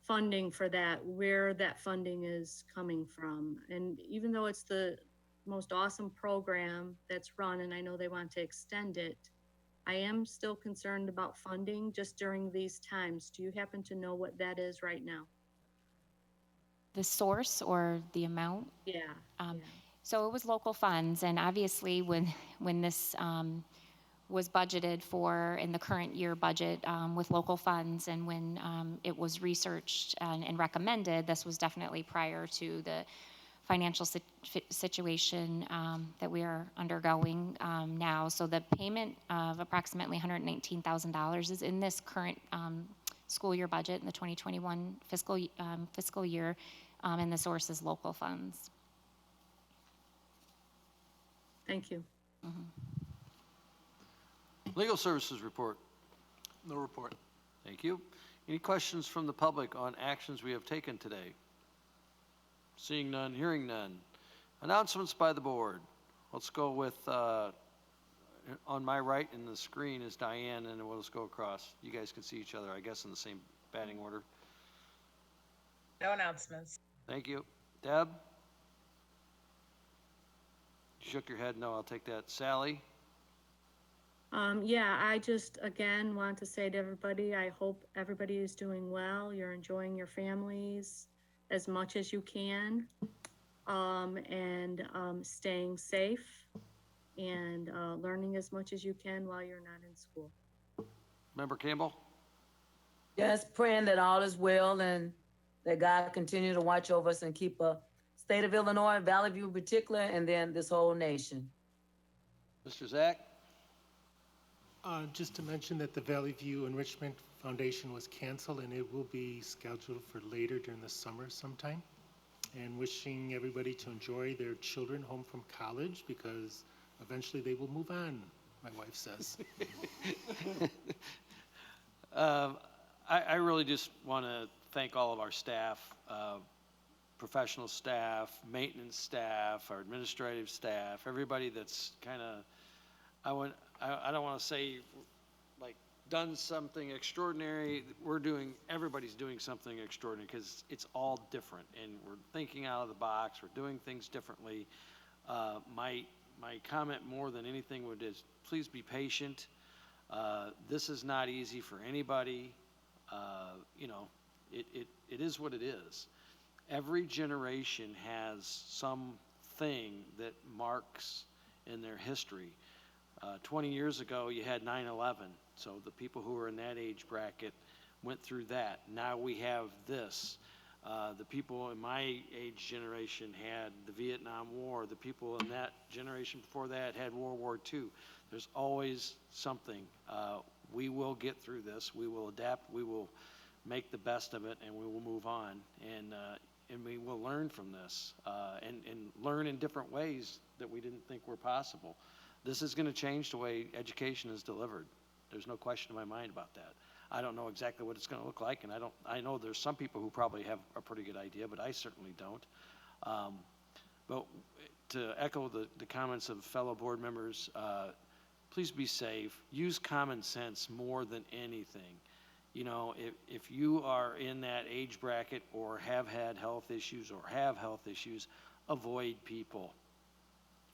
Speaker 8: funding for that, where that funding is coming from. And even though it's the most awesome program that's run, and I know they want to extend it, I am still concerned about funding just during these times. Do you happen to know what that is right now?
Speaker 9: The source or the amount?
Speaker 8: Yeah.
Speaker 9: So it was local funds, and obviously when this was budgeted for in the current year budget with local funds, and when it was researched and recommended, this was definitely prior to the financial situation that we are undergoing now. So the payment of approximately $119,000 is in this current school year budget in the 2021 fiscal year, and the source is local funds.
Speaker 8: Thank you.
Speaker 1: Legal Services report.
Speaker 7: No report.
Speaker 1: Thank you. Any questions from the public on actions we have taken today? Seeing none, hearing none. Announcements by the board. Let's go with, on my right in the screen is Diane, and we'll just go across. You guys can see each other, I guess, in the same batting order.
Speaker 4: No announcements.
Speaker 1: Thank you. Deb? You shook your head. No, I'll take that. Sally?
Speaker 8: Yeah, I just, again, want to say to everybody, I hope everybody is doing well. You're enjoying your families as much as you can, and staying safe and learning as much as you can while you're not in school.
Speaker 1: Member Campbell?
Speaker 6: Just praying that all is well and that God continue to watch over us and keep a state of Illinois, Valley View in particular, and then this whole nation.
Speaker 1: Mr. Zach?
Speaker 10: Just to mention that the Valley View Enrichment Foundation was canceled, and it will be scheduled for later during the summer sometime. And wishing everybody to enjoy their children home from college, because eventually they will move on, my wife says.
Speaker 1: I really just want to thank all of our staff, professional staff, maintenance staff, our administrative staff, everybody that's kind of, I don't want to say like done something extraordinary. Everybody's doing something extraordinary because it's all different, and we're thinking out of the box. We're doing things differently. My comment more than anything is please be patient. This is not easy for anybody. You know, it is what it is. Every generation has something that marks in their history. 20 years ago, you had 9/11, so the people who were in that age bracket went through that. Now we have this. The people in my age generation had the Vietnam War. The people in that generation before that had World War II. There's always something. We will get through this. We will adapt. We will make the best of it, and we will move on. And we will learn from this and learn in different ways that we didn't think were possible. This is going to change the way education is delivered. There's no question in my mind about that. I don't know exactly what it's going to look like, and I know there's some people who probably have a pretty good idea, but I certainly don't. But to echo the comments of fellow board members, please be safe. Use common sense more than anything. You know, if you are in that age bracket or have had health issues or have health issues, avoid people.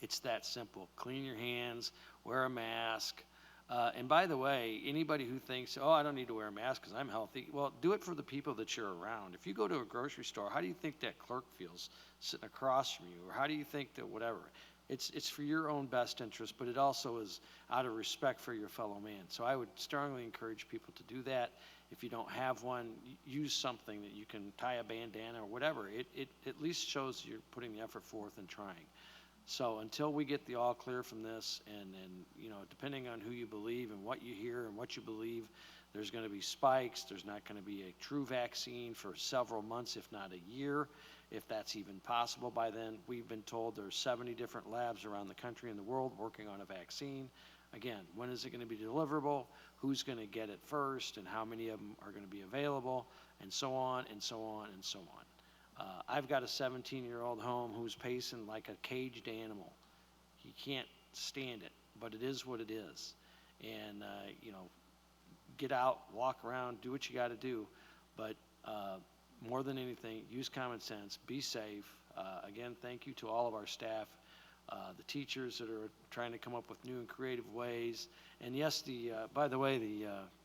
Speaker 1: It's that simple. Clean your hands, wear a mask. And by the way, anybody who thinks, oh, I don't need to wear a mask because I'm healthy, well, do it for the people that you're around. If you go to a grocery store, how do you think that clerk feels sitting across from you? Or how do you think that whatever? It's for your own best interest, but it also is out of respect for your fellow man. So I would strongly encourage people to do that. If you don't have one, use something that you can tie a bandana or whatever. It at least shows you're putting the effort forth and trying. So until we get the all clear from this, and you know, depending on who you believe and what you hear and what you believe, there's going to be spikes. There's not going to be a true vaccine for several months, if not a year, if that's even possible by then. We've been told there's 70 different labs around the country and the world working on a vaccine. Again, when is it going to be deliverable? Who's going to get it first, and how many of them are going to be available, and so on and so on and so on. I've got a 17-year-old home who's pacing like a caged animal. He can't stand it, but it is what it is. And, you know, get out, walk around, do what you got to do. But more than anything, use common sense, be safe. Again, thank you to all of our staff, the teachers that are trying to come up with new and creative ways. And yes, by the way,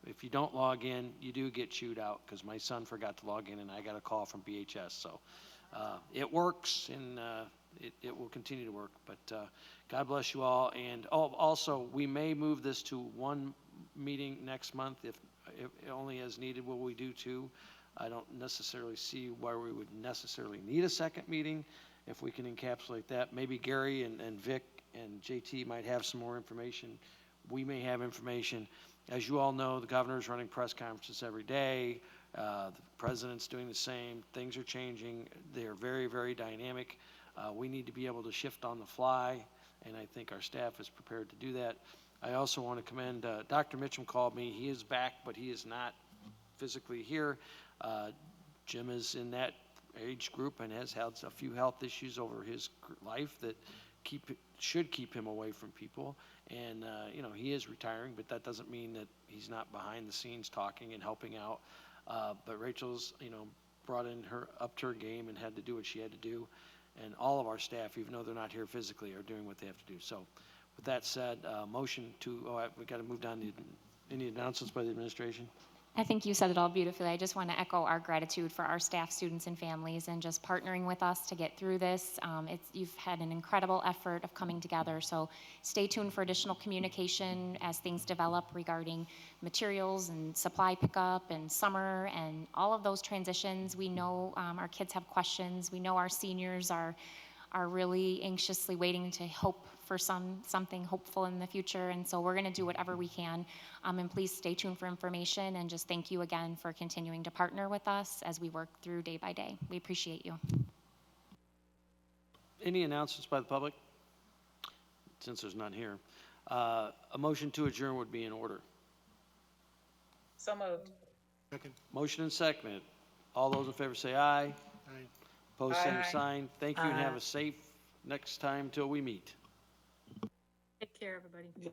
Speaker 1: if you don't log in, you do get chewed out, because my son forgot to log in and I got a call from BHS. So it works, and it will continue to work. But God bless you all. And also, we may move this to one meeting next month, if only as needed. Will we do two? I don't necessarily see why we would necessarily need a second meeting if we can encapsulate that. Maybe Gary and Vic and JT might have some more information. We may have information. As you all know, the governor's running press conferences every day. The president's doing the same. Things are changing. They are very, very dynamic. We need to be able to shift on the fly, and I think our staff is prepared to do that. I also want to commend, Dr. Mitchum called me. He is back, but he is not physically here. Jim is in that age group and has had a few health issues over his life that should keep him away from people. And, you know, he is retiring, but that doesn't mean that he's not behind the scenes talking and helping out. But Rachel's, you know, upped her game and had to do what she had to do. And all of our staff, even though they're not here physically, are doing what they have to do. So with that said, motion to, we got to move down to any announcements by the administration?
Speaker 9: I think you said it all beautifully. I just want to echo our gratitude for our staff, students, and families, and just partnering with us to get through this. You've had an incredible effort of coming together, so stay tuned for additional communication as things develop regarding materials and supply pickup and summer and all of those transitions. We know our kids have questions. We know our seniors are really anxiously waiting to hope for something hopeful in the future, and so we're going to do whatever we can. And please stay tuned for information, and just thank you again for continuing to partner with us as we work through day by day. We appreciate you.
Speaker 1: Any announcements by the public? Since there's none here. A motion to adjourn would be in order.
Speaker 4: So moved.
Speaker 10: Second.
Speaker 1: Motion and second. All those in favor say aye.
Speaker 10: Aye.
Speaker 1: Opposed, same
Speaker 4: Aye.
Speaker 1: sign. Thank you, and have
Speaker 6: Aye.
Speaker 1: a safe next time till we meet.
Speaker 8: Take care, everybody.
Speaker 6: Yes.